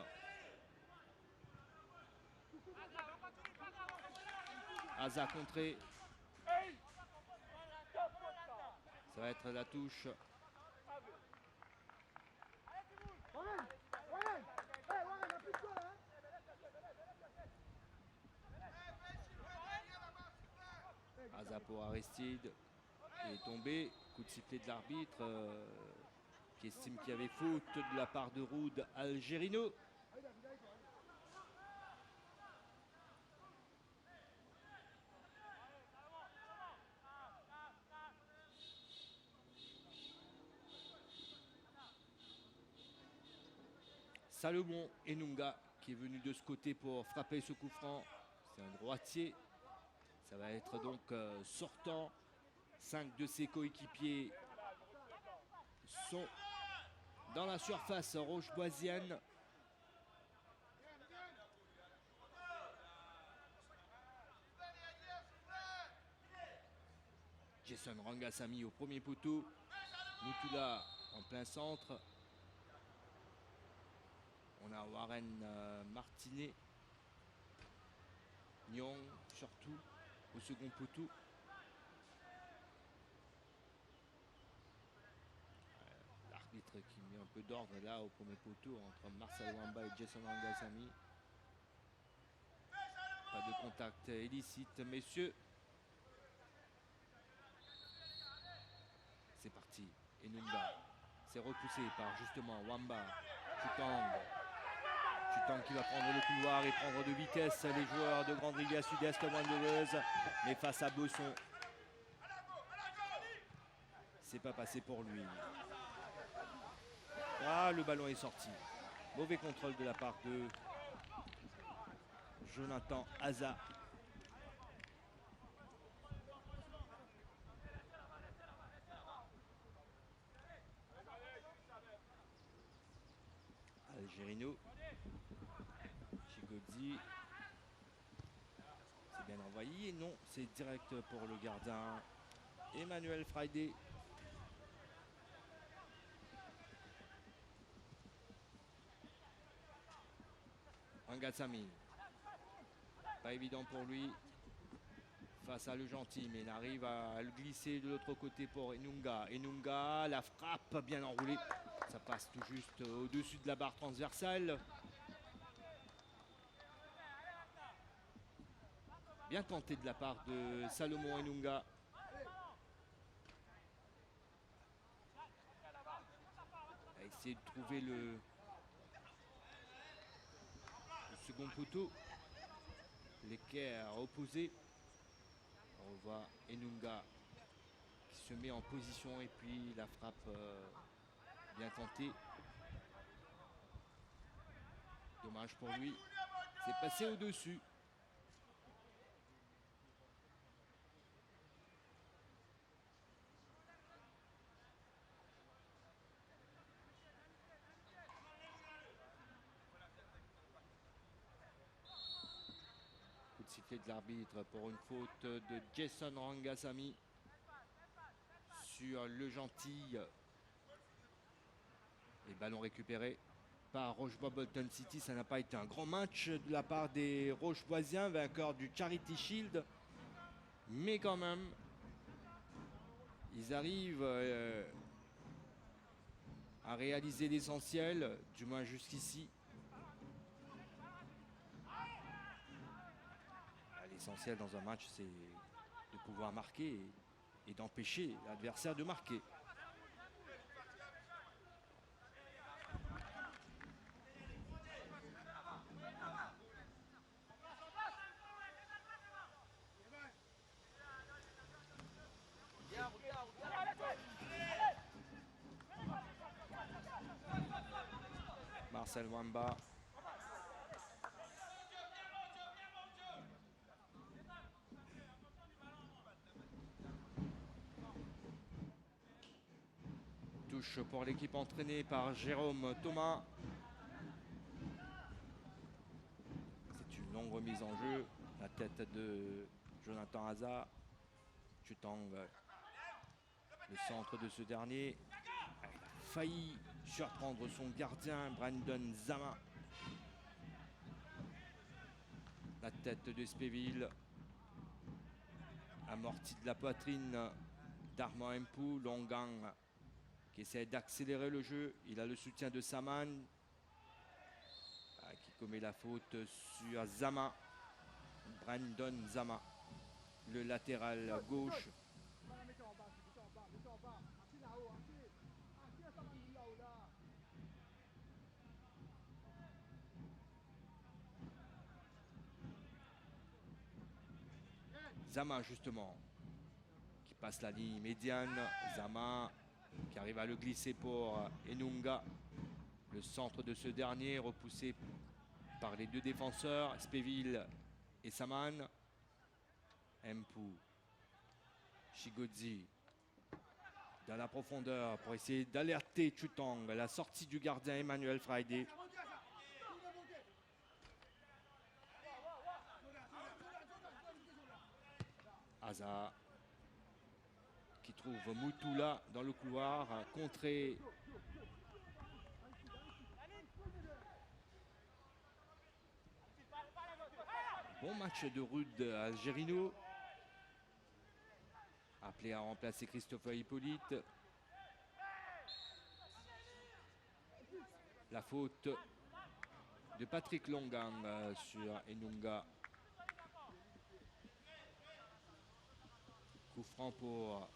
Speaker 1: Hazard contré. Ça va être la touche. Hazard pour Aristide. Il est tombé. Coup de sifflet de l'arbitre qui estime qu'il y avait faute de la part de Roud Algerino. Salomon Enunga qui est venu de ce côté pour frapper ce coup franc. C'est un droitier. Ça va être donc sortant. 5 de ses coéquipiers sont dans la surface rocheboisienne. Jason Rangasamy au premier poteau. Mutula en plein centre. On a Warren Martinet. Nyong surtout au second poteau. L'arbitre qui met un peu d'ordre là au premier poteau entre Marcel Wamba et Jason Rangasamy. Pas de contact illicite, messieurs. C'est parti. Enunga. C'est repoussé par justement Wamba. Chutang qui va prendre le couloir et prendre de vitesse les joueurs de Grande Rivière Sud-Est Wanderers. Mais face à Besson, c'est pas passé pour lui. Ah, le ballon est sorti. Mauvais contrôle de la part de Jonathan Haza. Algerino. Chigodzi. C'est bien envoyé. Non, c'est direct pour le gardien Emmanuel Friday. Rangasamy. Pas évident pour lui. Face à le gentil, mais il arrive à le glisser de l'autre côté pour Enunga. Enunga, la frappe bien enroulée. Ça passe tout juste au-dessus de la barre transversale. Bien tenté de la part de Salomon Enunga. A essayé de trouver le second poteau. L'équerre opposé. On voit Enunga qui se met en position et puis la frappe bien tentée. Dommage pour lui. C'est passé au-dessus. Coup de sifflet de l'arbitre pour une faute de Jason Rangasamy sur le gentil. Et ballon récupéré par Rochebois Bolton City. Ça n'a pas été un grand match de la part des Rocheboisiens, vainqueurs du Charity Shield. Mais quand même, ils arrivent à réaliser l'essentiel, du moins jusqu'ici. L'essentiel dans un match, c'est de pouvoir marquer et d'empêcher l'adversaire de marquer. Marcel Wamba. Touche pour l'équipe entraînée par Jérôme Thomas. C'est une longue remise en jeu. La tête de Jonathan Haza. Chutang, le centre de ce dernier. Il a failli surprendre son gardien, Brandon Zama. La tête de Spéville. Amorti de la poitrine d'Armand Mpou. Longang qui essaie d'accélérer le jeu. Il a le soutien de Saman qui commet la faute sur Zama. Brandon Zama, le latéral gauche. Zama justement qui passe la ligne médiane. Zama qui arrive à le glisser pour Enunga. Le centre de ce dernier repoussé par les deux défenseurs, Spéville et Saman. Mpou. Chigodzi dans la profondeur pour essayer d'alerter Chutang. La sortie du gardien Emmanuel Friday. Haza. trouve Moutoula dans le couloir, contré. Bon match de Rude Algerino, appelé à remplacer Christopher Hippolyte. La faute de Patrick Longang sur Enunga. Coup franc pour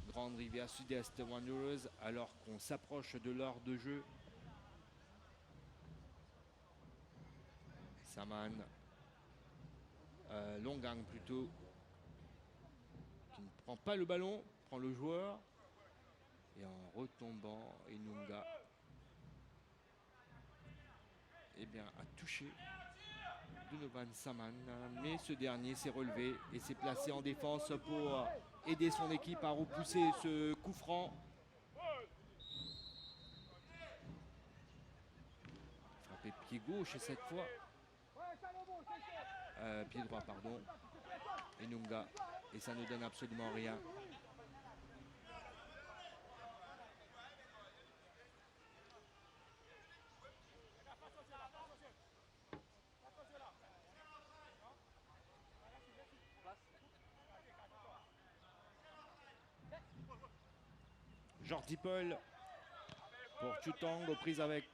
Speaker 1: Grande Rivière Sud-Est Wanderers alors qu'on s'approche de l'heure de jeu. Saman, Longang plutôt, qui ne prend pas le ballon, prend le joueur. Et en retombant, Enunga a touché Donovan Saman, mais ce dernier s'est relevé et s'est placé en défense pour aider son équipe à repousser ce coup franc. Frappé pied gauche cette fois. Pied droit, pardon. Enunga. Et ça ne donne absolument rien. Jordi Paul pour Chutang, aux prises avec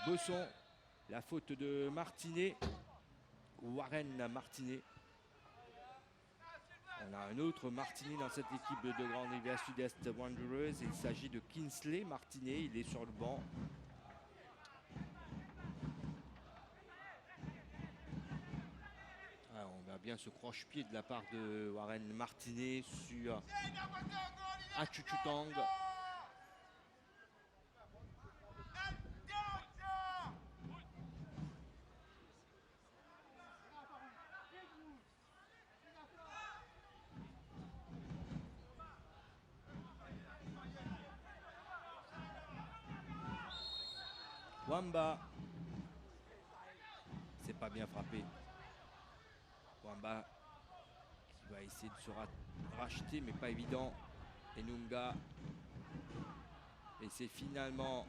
Speaker 1: Besson. La faute de Martinet, Warren Martinet. On a un autre Martinet dans cette équipe de Grande Rivière Sud-Est Wanderers. Il s'agit de Kinsley Martinet, il est sur le banc. On voit bien ce croche-pied de la part de Warren Martinet sur Achutang. Wamba, c'est pas bien frappé. Wamba qui va essayer de se racheter, mais pas évident. Enunga. Et c'est finalement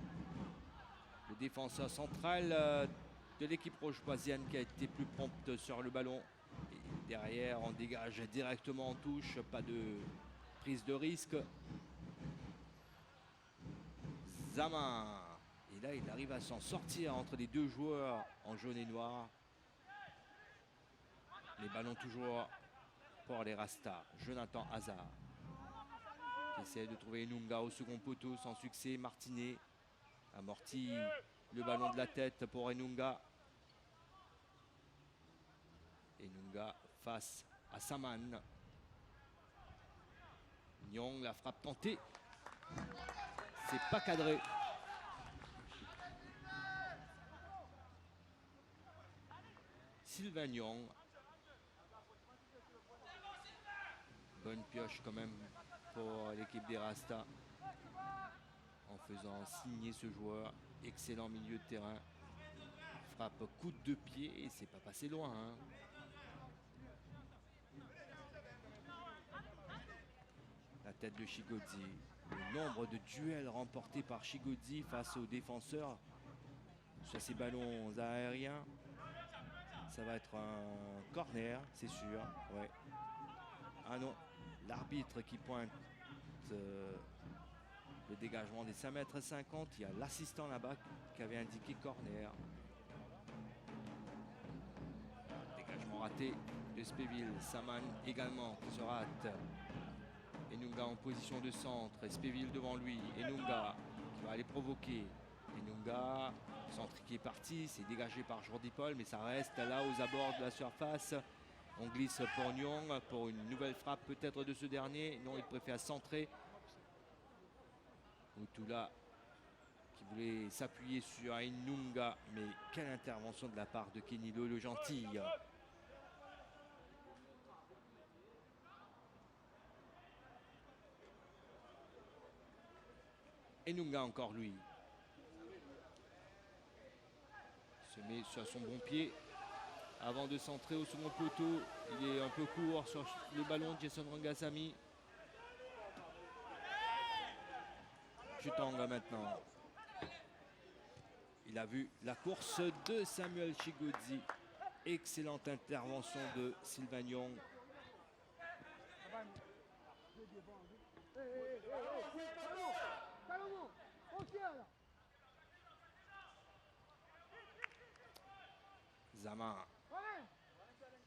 Speaker 1: le défenseur central de l'équipe rochevoisienne qui a été plus prompte sur le ballon. Et derrière, on dégage directement en touche, pas de prise de risque. Zama. Et là, il arrive à s'en sortir entre les deux joueurs en jaune et noir. Les ballons toujours pour les Rastas. Jonathan Hazard qui essaie de trouver Enunga au second poteau sans succès. Martinet amortit le ballon de la tête pour Enunga. Enunga face à Saman. Nyong, la frappe tentée. C'est pas cadré. Sylvain Nyong. Bonne pioche quand même pour l'équipe des Rastas en faisant signer ce joueur. Excellent milieu de terrain. Frappe coup de pied et c'est pas passé loin. La tête de Chigodzi. Le nombre de duels remportés par Chigodzi face aux défenseurs sur ces ballons aériens. Ça va être un corner, c'est sûr. Ouais. Ah non, l'arbitre qui pointe le dégagement des 5,50 m. Il y a l'assistant là-bas qui avait indiqué corner. Dégagement raté de Spéville. Saman également qui se rate. Enunga en position de centre. Spéville devant lui. Enunga qui va aller provoquer. Enunga, centre qui est parti. C'est dégagé par Jordi Paul, mais ça reste là aux abords de la surface. On glisse pour Nyong pour une nouvelle frappe peut-être de ce dernier. Non, il préfère centrer. Moutoula qui voulait s'appuyer sur Enunga, mais quelle intervention de la part de Kenilo le gentil. Enunga encore lui. Se met sur son bon pied avant de centrer au second poteau. Il est un peu court sur le ballon de Jason Rangasamy. Chutanga maintenant. Il a vu la course de Samuel Chigozi. Excellente intervention de Sylvain Young. Zama.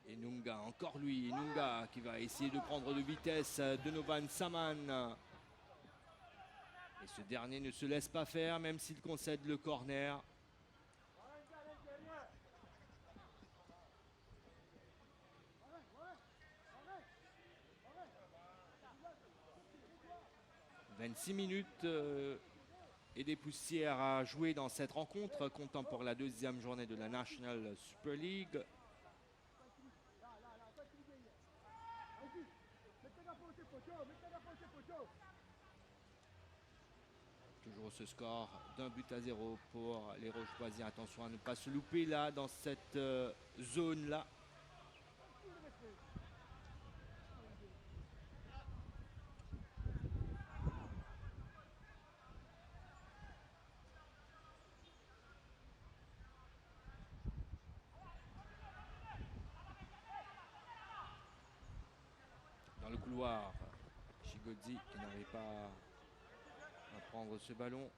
Speaker 1: Enunga, encore lui. Enunga qui va essayer de prendre de vitesse de Novan Saman. Et ce dernier ne se laisse pas faire, même s'il concède le corner. « 26 minutes et des poussières à jouer dans cette rencontre, comptant pour la deuxième journée de la National Super League. Toujours ce score d'1-0 pour les Rochevoisiens. Attention à ne pas se louper là dans cette zone-là. Dans le couloir, Chigozi qui n'arrive pas à prendre ce ballon.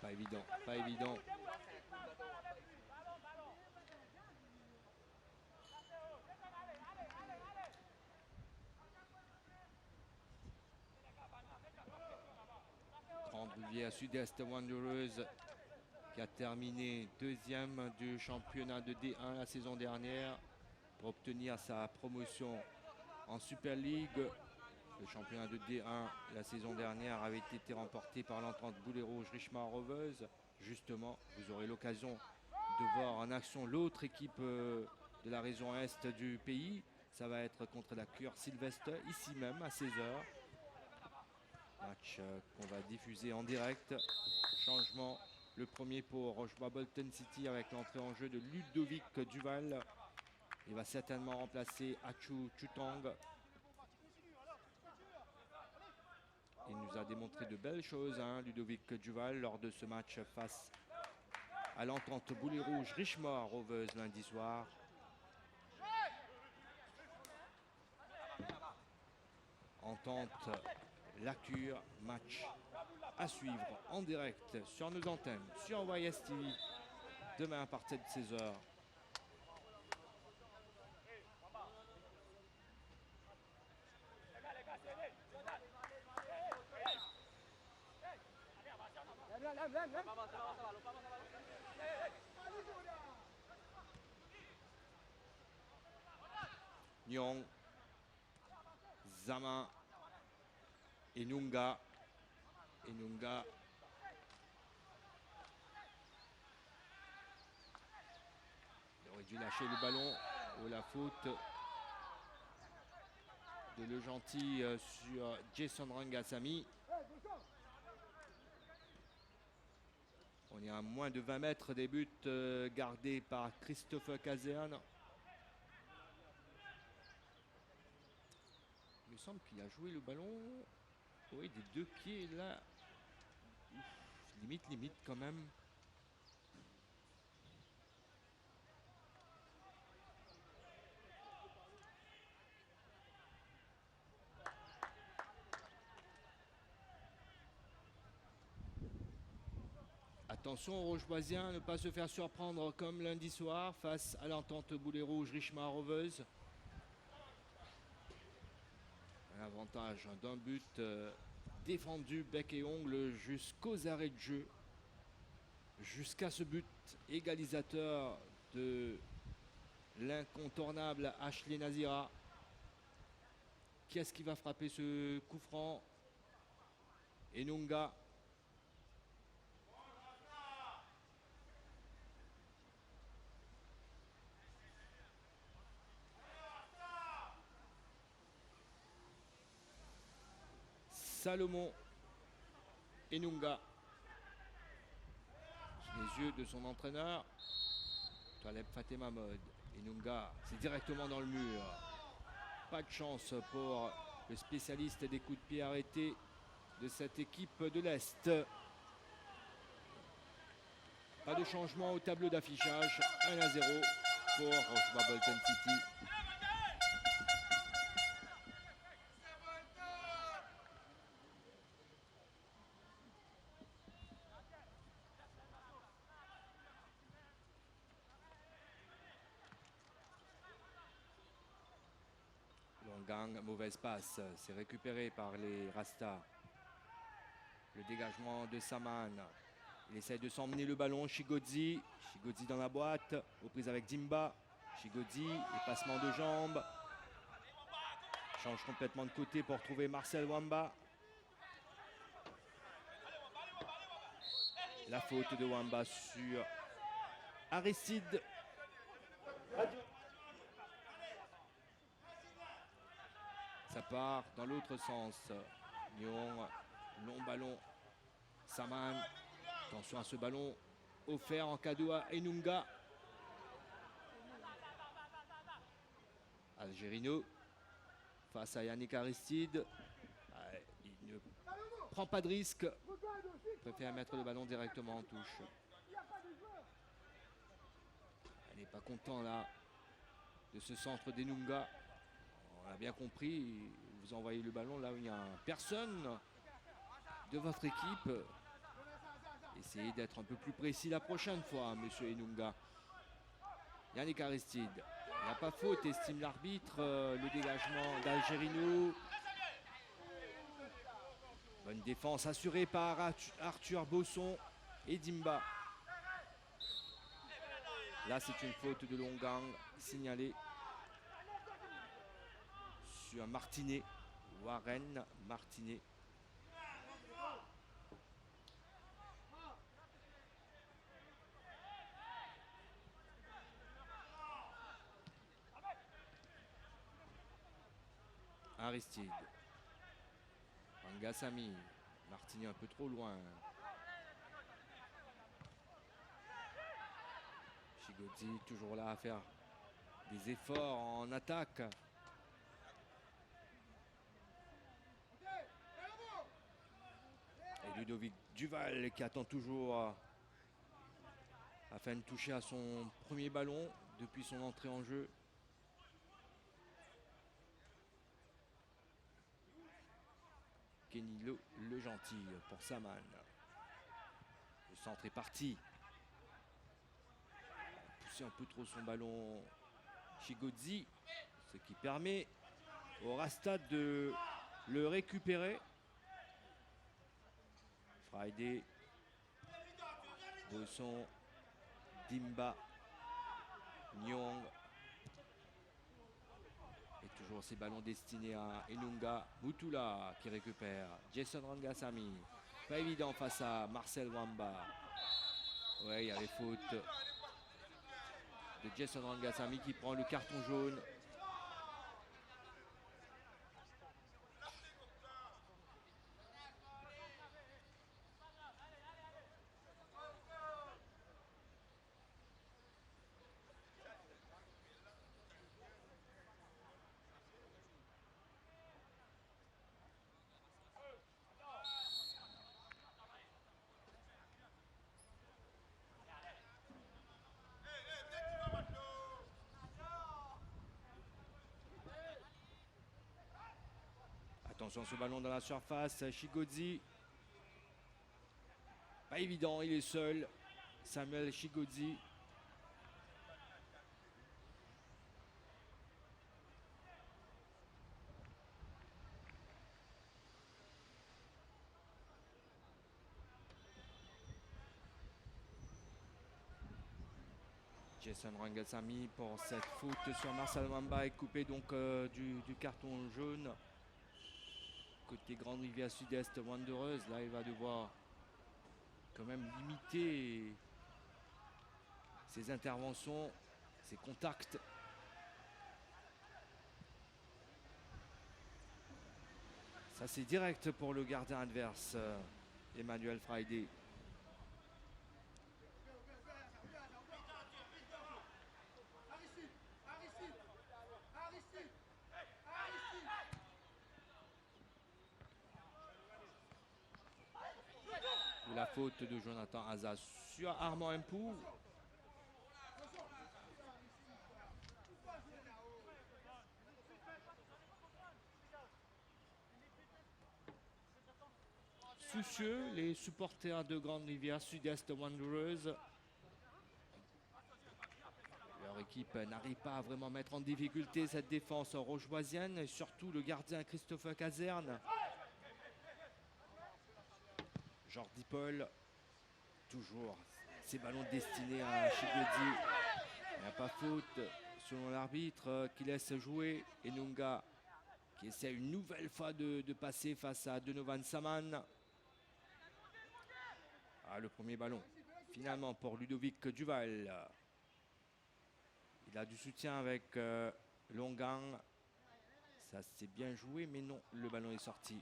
Speaker 1: Pas évident, pas évident. Grande-Rivière Sud-Est Wanderers qui a terminé deuxième du championnat de D1 la saison dernière pour obtenir sa promotion en Super League. Le championnat de D1 la saison dernière avait été remporté par l'Entente Boulet Rouge Richemont Rovers. Justement, vous aurez l'occasion de voir en action l'autre équipe de la région Est du pays. Ça va être contre la Cure Sylvestre, ici même à 16h. Match qu'on va diffuser en direct. Changement, le premier pour Rochebois Bolton City avec l'entrée en jeu de Ludovic Duval. Il va certainement remplacer Achu Chutang. Il nous a démontré de belles choses, Ludovic Duval, lors de ce match face à l'Entente Boulet Rouge Richemont Rovers lundi soir. Entente La Cure, match à suivre en direct sur nos antennes, sur YS TV, demain à partir de 16h. Nyong, Zama, Enunga. Enunga. Il aurait dû lâcher le ballon. Oh, la faute de Le Gentil sur Jason Rangasamy. On est à moins de 20 mètres des buts gardés par Christopher Kazerne. Il me semble qu'il a joué le ballon. Oui, des deux pieds là. Ouf, limite quand même. Attention aux Rocheboisiens, ne pas se faire surprendre comme lundi soir face à l'Entente Boulet Rouge Richemont Rovers. Un avantage d'un but défendu bec et ongle jusqu'aux arrêts de jeu. Jusqu'à ce but égalisateur de l'incontournable Ashley Nazira. Qui est-ce qui va frapper ce coup franc? Enunga. Salomon Enunga. Les yeux de son entraîneur, Taleb Fatemah Mode. Enunga, c'est directement dans le mur. Pas de chance pour le spécialiste des coups de pied arrêtés de cette équipe de l'Est. Pas de changement au tableau d'affichage. 1-0 pour Rochefort Bolton City. Longang, mauvaise passe. C'est récupéré par les Rastas. Le dégagement de Saman. Il essaie de s'emmener le ballon. Chigodzi. Chigodzi dans la boîte. Aux prises avec Dimba. Chigodzi, passement de jambes. Change complètement de côté pour trouver Marcel Wamba. La faute de Wamba sur Aristide. Ça part dans l'autre sens. Nyon, long ballon. Saman. Attention à ce ballon offert en cadeau à Enunga. Algerino face à Yannick Aristide. Il ne prend pas de risque. Il préfère mettre le ballon directement en touche. Elle n'est pas content là de ce centre d'Enunga. On a bien compris, vous envoyez le ballon là où il n'y a personne de votre équipe. Essayez d'être un peu plus précis la prochaine fois, monsieur Enunga. Yannick Aristide. Il n'y a pas faute, estime l'arbitre. Le dégagement d'Algerino. Bonne défense assurée par Arthur Bosson et Dimba. Là, c'est une faute de Longang signalée sur Martinet. Warren Martinet. Aristide. Rangasamy. Martinet un peu trop loin. Chigodzi toujours là à faire des efforts en attaque. Et Ludovic Duval qui attend toujours afin de toucher à son premier ballon depuis son entrée en jeu. Kenny le gentil pour Saman. Le centre est parti. Pousser un peu trop son ballon Chigodzi, ce qui permet au Rasta de le récupérer. Friday, Bosson, Dimba, Nyong. Et toujours ces ballons destinés à Enunga. Mutula qui récupère. Jason Rangasamy. Pas évident face à Marcel Wamba. Ouais, il y a les fautes de Jason Rangasamy qui prend le carton jaune. Attention ce ballon dans la surface, Chigodzi. Pas évident, il est seul. Samuel Chigodzi. Jason Rangasamy pour cette faute sur Marcel Wamba est coupé donc du carton jaune. Côté Grande Rivière Sud-Est Wanderers, là il va devoir quand même limiter ses interventions, ses contacts. Ça c'est direct pour le gardien adverse, Emmanuel Friday. la faute de Jonathan Haza sur Armand Mpou. Soucieux, les supporters de Grande Rivière Sud-Est Wanderers. Leur équipe n'arrive pas à vraiment mettre en difficulté cette défense rochevoisienne et surtout le gardien Christopher Caserne. Jordi Paul, toujours ces ballons destinés à Chigodi. Il n'y a pas faute selon l'arbitre qui laisse jouer Enunga qui essaie une nouvelle fois de passer face à Donovan Saman. Ah, le premier ballon finalement pour Ludovic Duval. Il a du soutien avec Longang. Ça c'est bien joué mais non, le ballon est sorti.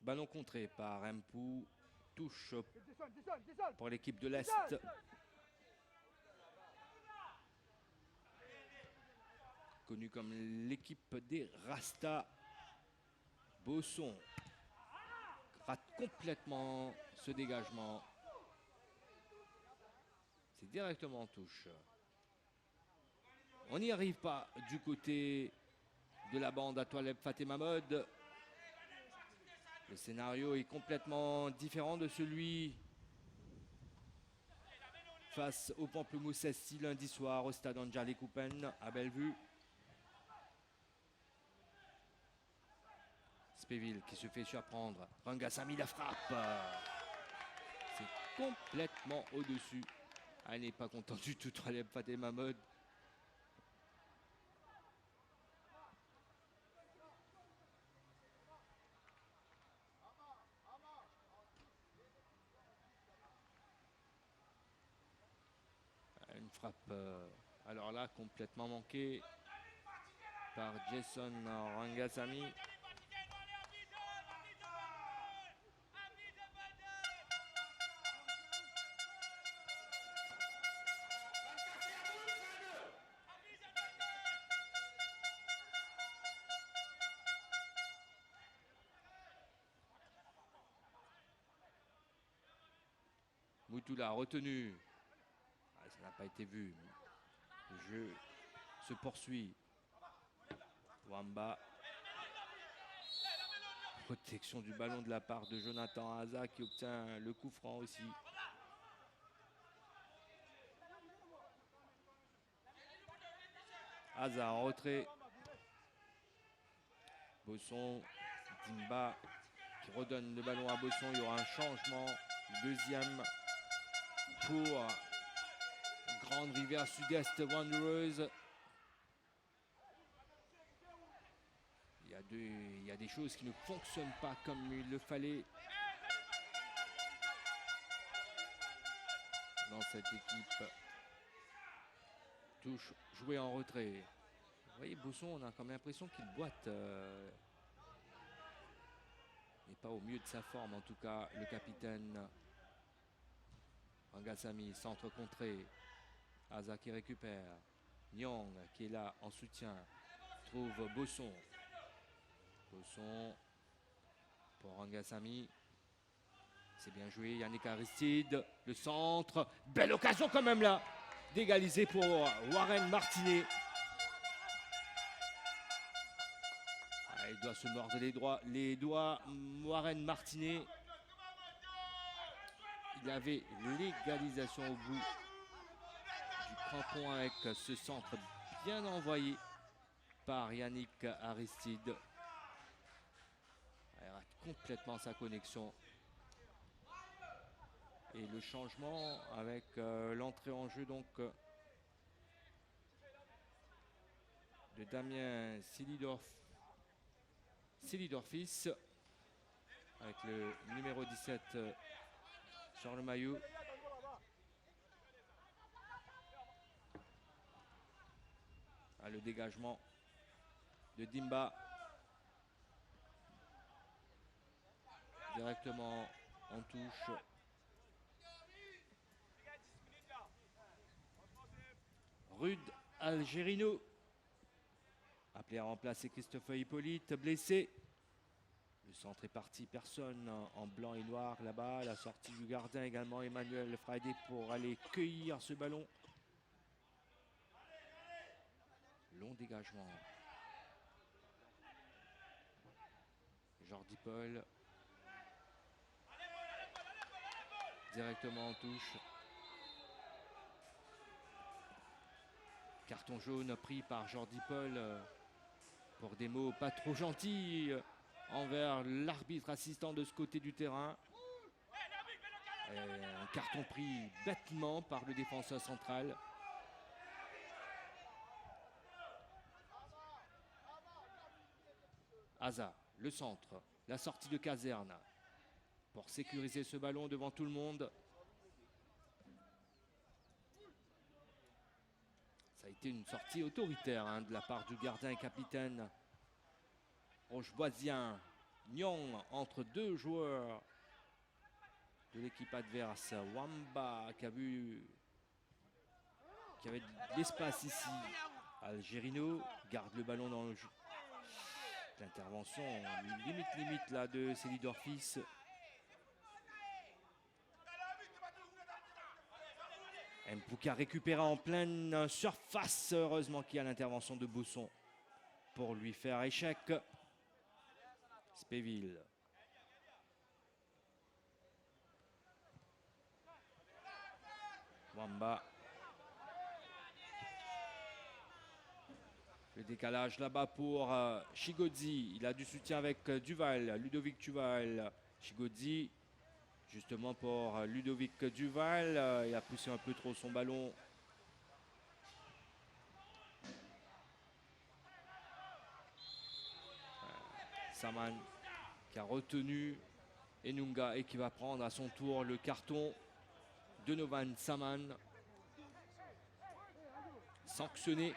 Speaker 1: Ballon contré par Mpou. Touche pour l'équipe de l'Est. Connu comme l'équipe des Rasta. Bosson rate complètement ce dégagement. C'est directement en touche. On n'y arrive pas du côté de la bande à Toileb Fatima Mode. Le scénario est complètement différent de celui face au Pamplemousse SC lundi soir au stade Anjali Coupen à Bellevue. Spéville qui se fait surprendre. Rangasamy la frappe. C'est complètement au-dessus. Elle n'est pas contente du tout, Toileb Fatima Mode. Une frappe, alors là, complètement manquée par Jason Rangasamy. Moutoula retenu. Ça n'a pas été vu. Le jeu se poursuit. Wamba. Protection du ballon de la part de Jonathan Haza qui obtient le coup franc aussi. Haza en retrait. Bosson, Dimba qui redonne le ballon à Bosson. Il y aura un changement. Deuxième pour Grande Rivière Sud-Est Wanderers. Il y a des choses qui ne fonctionnent pas comme il le fallait dans cette équipe. Touche jouée en retrait. Vous voyez, Bosson, on a quand même l'impression qu'il boite. N'est pas au mieux de sa forme, en tout cas, le capitaine. Rangasamy, centre contré. Haza qui récupère. Nyang qui est là en soutien. Trouve Bosson. Bosson pour Rangasamy. C'est bien joué. Yannick Aristide. Le centre. Belle occasion quand même là d'égaliser pour Warren Martinet. Il doit se mordre les doigts. Warren Martinet. Il avait l'égalisation au bout du crampon avec ce centre bien envoyé par Yannick Aristide. Il rate complètement sa connexion. Et le changement avec l'entrée en jeu donc de Damien Silidorfis avec le numéro 17 sur le maillot. Le dégagement de Dimba. directement en touche. Rude Algerino, appelé à remplacer Christopher Hippolyte, blessé. Le centre est parti, personne en blanc et noir là-bas. La sortie du gardien également, Emmanuel Friday, pour aller cueillir ce ballon. Long dégagement. Jordi Paul. Directement en touche. Carton jaune pris par Jordi Paul pour des mots pas trop gentils envers l'arbitre assistant de ce côté du terrain. Et un carton pris bêtement par le défenseur central. Aza, le centre, la sortie de caserne pour sécuriser ce ballon devant tout le monde. Ça a été une sortie autoritaire de la part du gardien et capitaine rocheboisien. Nyong entre deux joueurs de l'équipe adverse. Wamba qui avait de l'espace ici. Algerino garde le ballon dans le jeu. L'intervention limite là de Seedorf. Mpou qui a récupéré en pleine surface. Heureusement qu'il y a l'intervention de Bosson pour lui faire échec. Spéville. Wamba. Le décalage là-bas pour Chigodzi. Il a du soutien avec Duval, Ludovic Duval. Chigodzi, justement pour Ludovic Duval. Il a poussé un peu trop son ballon. Saman qui a retenu Enunga et qui va prendre à son tour le carton de Novan Saman. Sanctionné.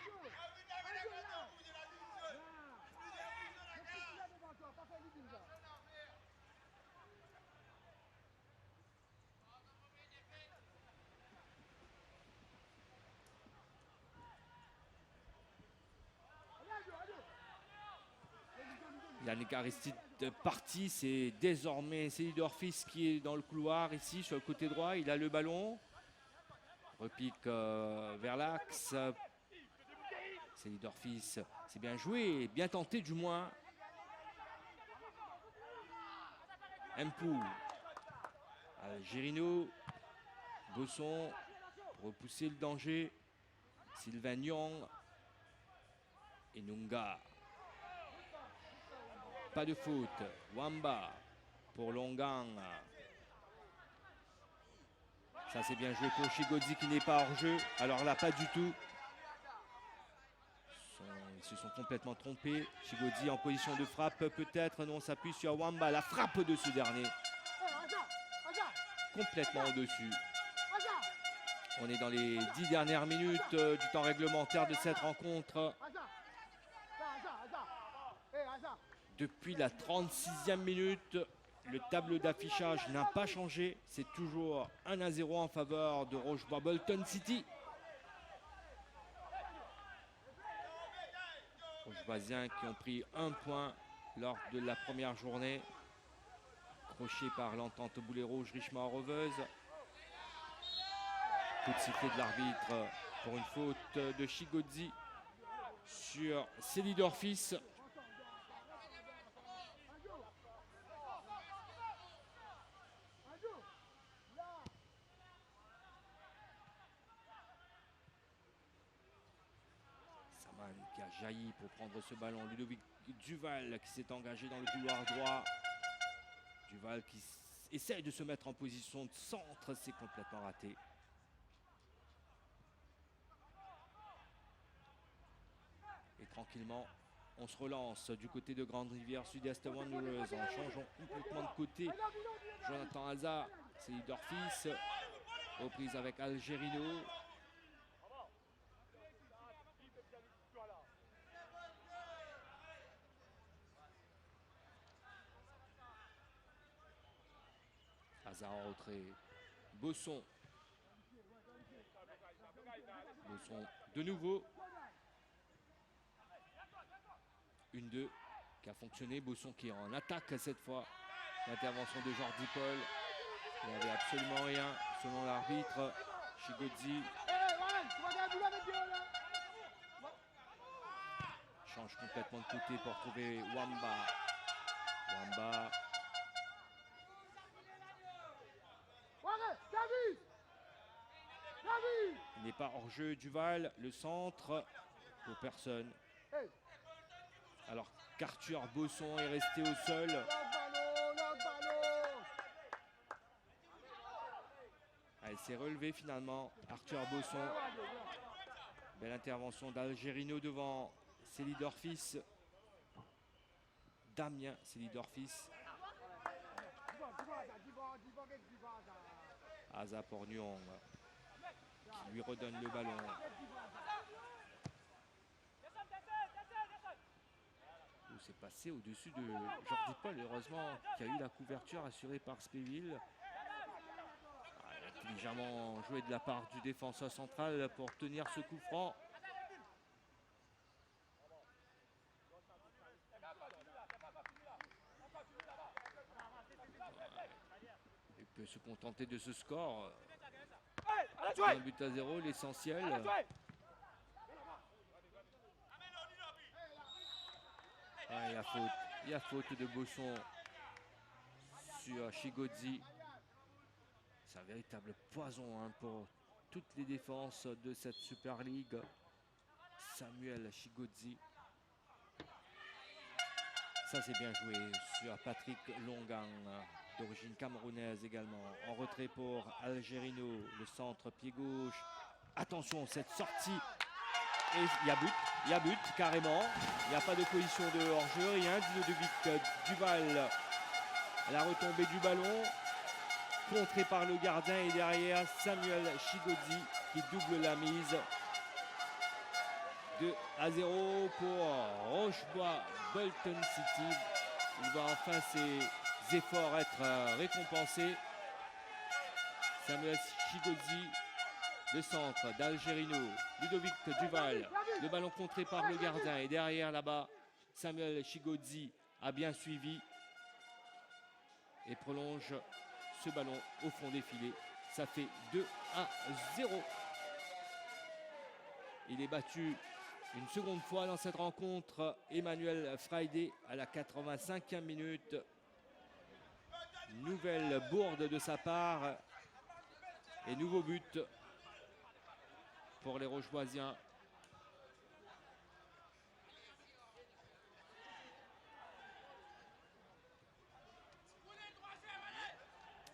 Speaker 1: Yannick Aristide parti, c'est désormais Seedorf qui est dans le couloir ici sur le côté droit. Il a le ballon, repique vers l'axe. Seedorf, c'est bien joué, bien tenté du moins. Mpou, Algerino, Bosson pour repousser le danger. Sylvain Nyong, Enunga. Pas de faute. Wamba pour Longang. Ça c'est bien joué pour Chigodzi qui n'est pas hors jeu. Alors là pas du tout. Ils se sont complètement trompés. Chigodzi en position de frappe peut-être. Non, on s'appuie sur Wamba. La frappe de ce dernier. Complètement au-dessus. On est dans les 10 dernières minutes du temps réglementaire de cette rencontre. Depuis la 36e minute, le tableau d'affichage n'a pas changé. C'est toujours 1-0 en faveur de Rochebois-Bolton City. Rocheboisiens qui ont pris un point lors de la première journée. Croché par l'entente boulet rouge Richemont-Roveuse. Coup de sifflet de l'arbitre pour une faute de Chigodzi sur Seedorf. Qui a jailli pour prendre ce ballon. Ludovic Duval qui s'est engagé dans le couloir droit. Duval qui essaye de se mettre en position de centre. C'est complètement raté. Et tranquillement, on se relance du côté de Grande-Rivière Sud-Est Wanderers en changeant complètement de côté. Jonathan Aza, Seedorf, aux prises avec Algerino. Hazard en retrait. Bosson. Bosson de nouveau. 1-2 qui a fonctionné. Bosson qui est en attaque cette fois. L'intervention de Jordi Paul. Il n'y avait absolument rien selon l'arbitre. Chigodzi change complètement de côté pour trouver Wamba. Wamba. Il n'est pas hors jeu. Duval, le centre pour personne. Alors qu'Arthur Bosson est resté au sol. Elle s'est relevée finalement. Arthur Bosson. Belle intervention d'Algerino devant Selidorfis. Damien Selidorfis. Aza pour Nyong qui lui redonne le ballon. C'est passé au-dessus de Jordi Paul, heureusement, qui a eu la couverture assurée par Spéville. Intelligemment joué de la part du défenseur central pour tenir ce coup franc. Il peut se contenter de ce score. Un but à 0, l'essentiel. Il y a faute de Bosson sur Chigodzi. C'est un véritable poison pour toutes les défenses de cette Super League. Samuel Chigodzi. Ça c'est bien joué sur Patrick Longan, d'origine camerounaise également. En retrait pour Algerino, le centre pied gauche. Attention, cette sortie. Et il y a but carrément. Il n'y a pas de position de hors-jeu, rien. Ludovic Duval à la retombée du ballon. Contré par le gardien et derrière Samuel Chigodzi qui double la mise. 2-0 pour Rochebois Bolton City. Il va enfin ses efforts être récompensés. Samuel Chigodzi, le centre d'Algerino, Ludovic Duval, le ballon contré par le gardien et derrière là-bas, Samuel Chigodzi a bien suivi et prolonge ce ballon au fond des filets. Ça fait 2-0. Il est battu une seconde fois dans cette rencontre. Emmanuel Friday à la 85e minute. Nouvelle bourde de sa part. Et nouveau but pour les Rocheboisiens.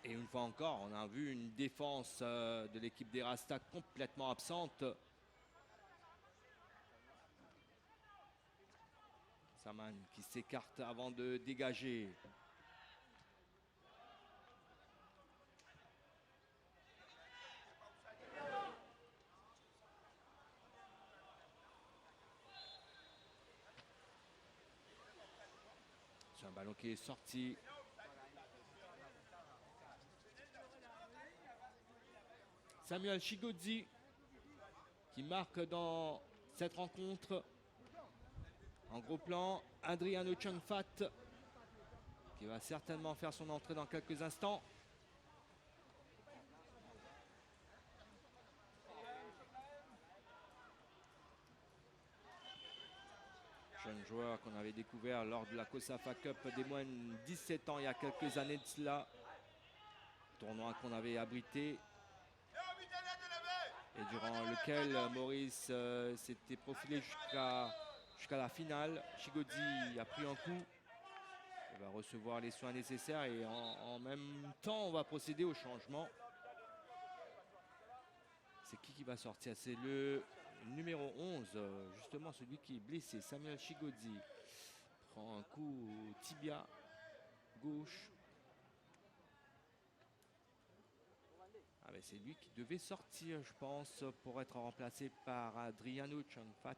Speaker 1: Et une fois encore, on a vu une défense de l'équipe des Rastas complètement absente. Saman qui s'écarte avant de dégager. C'est un ballon qui est sorti. Samuel Chigodzi qui marque dans cette rencontre. En gros plan, Adriano Changfat qui va certainement faire son entrée dans quelques instants. Jeune joueur qu'on avait découvert lors de la COSAFA Cup des moins de 17 ans il y a quelques années de cela. Tournoi qu'on avait abrité. Et durant lequel Maurice s'était profilé jusqu'à la finale. Chigodzi a pris un coup. Il va recevoir les soins nécessaires et en même temps, on va procéder au changement. C'est qui va sortir? C'est le numéro 11, justement celui qui est blessé, Samuel Chigodzi. Prend un coup au tibia gauche. Ah ben c'est lui qui devait sortir, je pense, pour être remplacé par Adriano Changfat.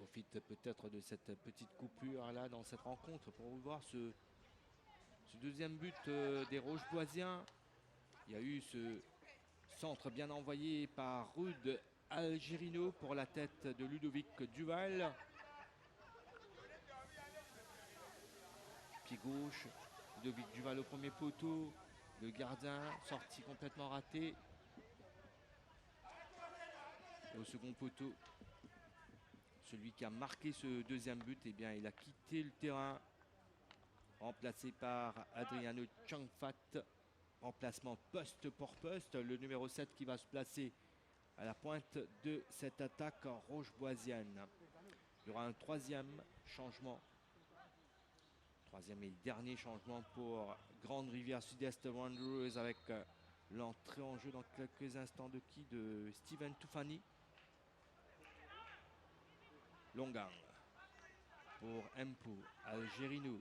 Speaker 1: profite peut-être de cette petite coupure là dans cette rencontre pour voir ce deuxième but des Rocheboisiens. Il y a eu ce centre bien envoyé par Ruud Algerino pour la tête de Ludovic Duval. Pied gauche, Ludovic Duval au premier poteau. Le gardien sorti complètement raté. Et au second poteau, celui qui a marqué ce deuxième but, eh bien, il a quitté le terrain. Remplacé par Adriano Changfat. Remplacement poste pour poste. Le numéro 7 qui va se placer à la pointe de cette attaque rocheboisienne. Il y aura un troisième changement. Troisième et dernier changement pour Grande Rivière Sud-Est Wanderers avec l'entrée en jeu dans quelques instants de qui? De Steven Toufani. Longang pour Mpou, Algerino.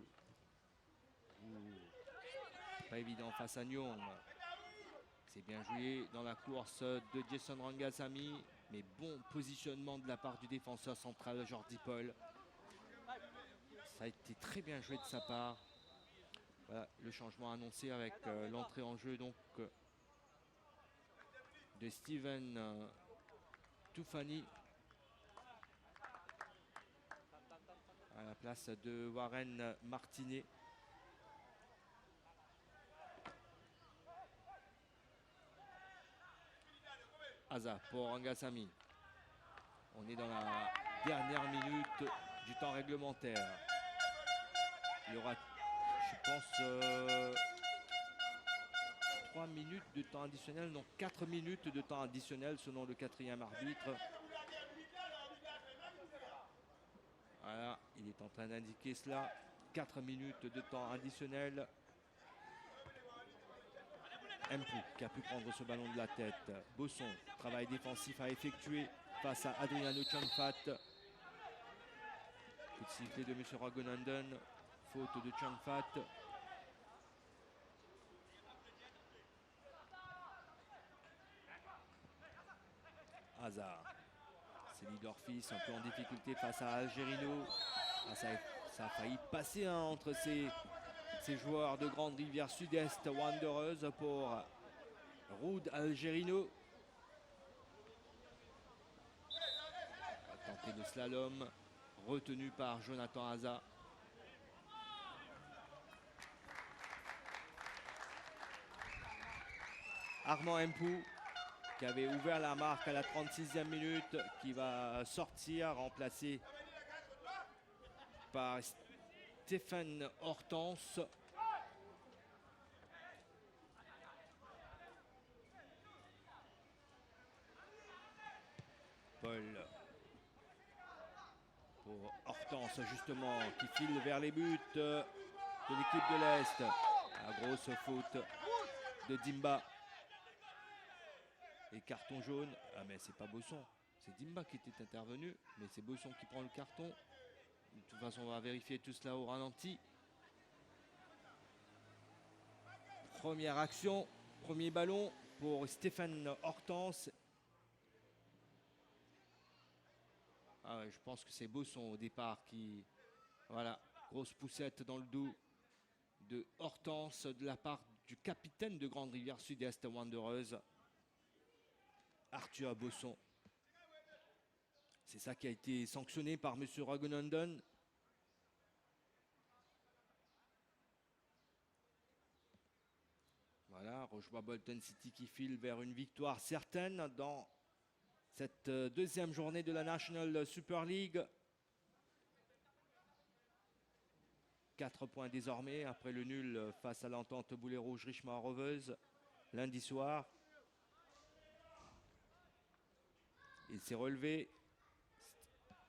Speaker 1: Pas évident face à Nyong. C'est bien joué dans la course de Jason Rangasamy, mais bon positionnement de la part du défenseur central Jordi Paul. Ça a été très bien joué de sa part. Voilà le changement annoncé avec l'entrée en jeu donc de Steven Toufani à la place de Warren Martinet. Aza pour Rangasamy. On est dans la dernière minute du temps réglementaire. Il y aura, je pense, 3 minutes de temps additionnel, non 4 minutes de temps additionnel selon le quatrième arbitre. Voilà, il est en train d'indiquer cela. 4 minutes de temps additionnel. Mpou qui a pu prendre ce ballon de la tête. Bosson, travail défensif à effectuer face à Adriano Changfat. Coup de sifflet de M. Ragonanden. Faute de Changfat. Hazard. C'est Lidorfis un peu en difficulté face à Algerino. Ah, ça a failli passer entre ces joueurs de Grande Rivière Sud-Est Wanderers pour Ruud Algerino. Tenté de slalom, retenu par Jonathan Hazard. Armand Mpou qui avait ouvert la marque à la 36e minute, qui va sortir, remplacé par Stéphane Hortense. Paul pour Hortense justement, qui file vers les buts de l'équipe de l'Est. La grosse faute de Dimba. Et carton jaune. Ah mais c'est pas Bosson, c'est Dimba qui était intervenu, mais c'est Bosson qui prend le carton. De toute façon, on va vérifier tout cela au ralenti. Première action, premier ballon pour Stéphane Hortense. Ah ouais, je pense que c'est Bosson au départ qui... Voilà, grosse poussette dans le dos de Hortense de la part du capitaine de Grande Rivière Sud-Est Wanderers, Arthur Bosson. C'est ça qui a été sanctionné par M. Ragonanden. Voilà, Rochebois-Bolton City qui file vers une victoire certaine dans cette deuxième journée de la National Super League. 4 points désormais après le nul face à l'entente Boulet Rouge Richemont Roveuse lundi soir. Il s'est relevé.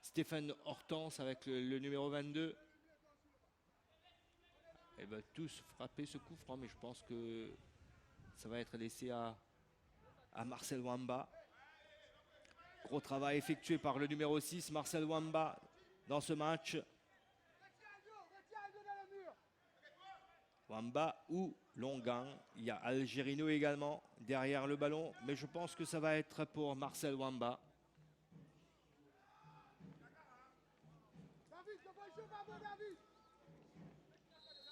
Speaker 1: Stéphane Hortense avec le numéro 22. Et va tous frapper ce coup franc, mais je pense que ça va être laissé à Marcel Wamba. Gros travail effectué par le numéro 6, Marcel Wamba, dans ce match. Wamba ou Longang. Il y a Algerino également derrière le ballon, mais je pense que ça va être pour Marcel Wamba.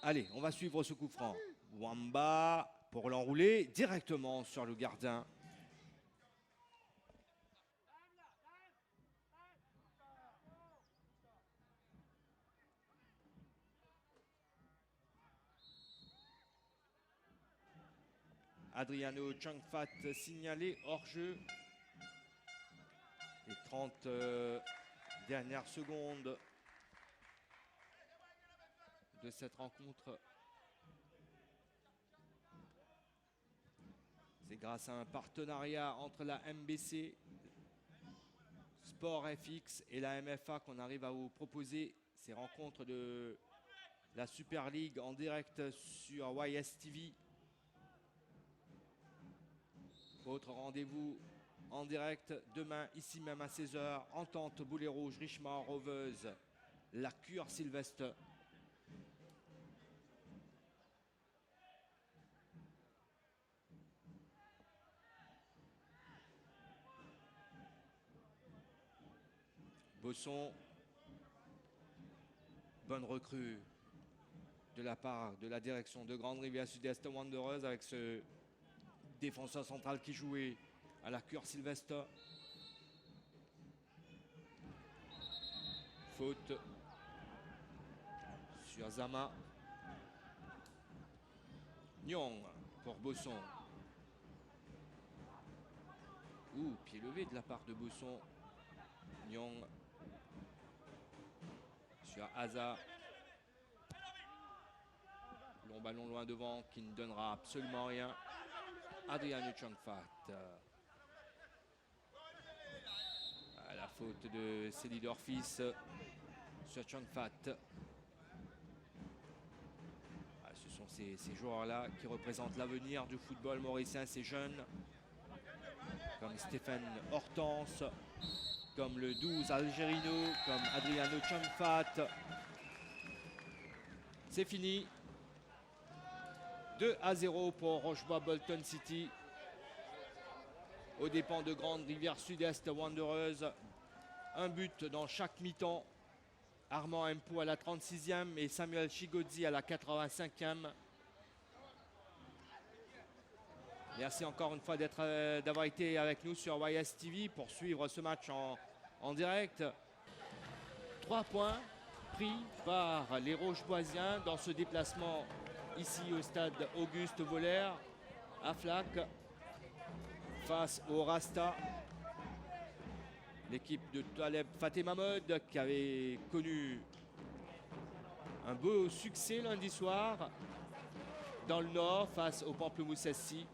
Speaker 1: Allez, on va suivre ce coup franc. Wamba pour l'enrouler directement sur le gardien. Adriano Changfat signalé hors jeu. Les 30 dernières secondes de cette rencontre. C'est grâce à un partenariat entre la MBC, Sport FX et la MFA qu'on arrive à vous proposer ces rencontres de la Super League en direct sur YSTV. Autre rendez-vous en direct demain, ici même à 16h, Entente Boulet Rouge, Richemont Roveuse, la Cure Sylvestre. Bosson, bonne recrue de la part de la direction de Grande Rivière Sud-Est Wanderers avec ce défenseur central qui jouait à la Cure Sylvestre. Faute sur Zama. Nyong pour Bosson. Pied levé de la part de Bosson. Nyong sur Aza. Long ballon loin devant qui ne donnera absolument rien. Adriano Changfat. La faute de Célidor fils sur Changfat. Ce sont ces joueurs-là qui représentent l'avenir du football mauricien, ces jeunes, comme Stéphane Hortense, comme le 12 Algerino, comme Adriano Changfat. C'est fini. 2-0 pour Rochebois Bolton City. Aux dépens de Grande Rivière Sud-Est Wanderers. Un but dans chaque mi-temps. Armand Impou à la 36e et Samuel Chigozzi à la 85e. Merci encore une fois d'avoir été avec nous sur YSTV pour suivre ce match en direct. 3 points pris par les Rocheboisiens dans ce déplacement ici au stade Auguste Voller à Flac face au Rasta. L'équipe de Taleb Fateh Mahmoud qui avait connu un beau succès lundi soir dans le Nord face au Pamplemousse SC.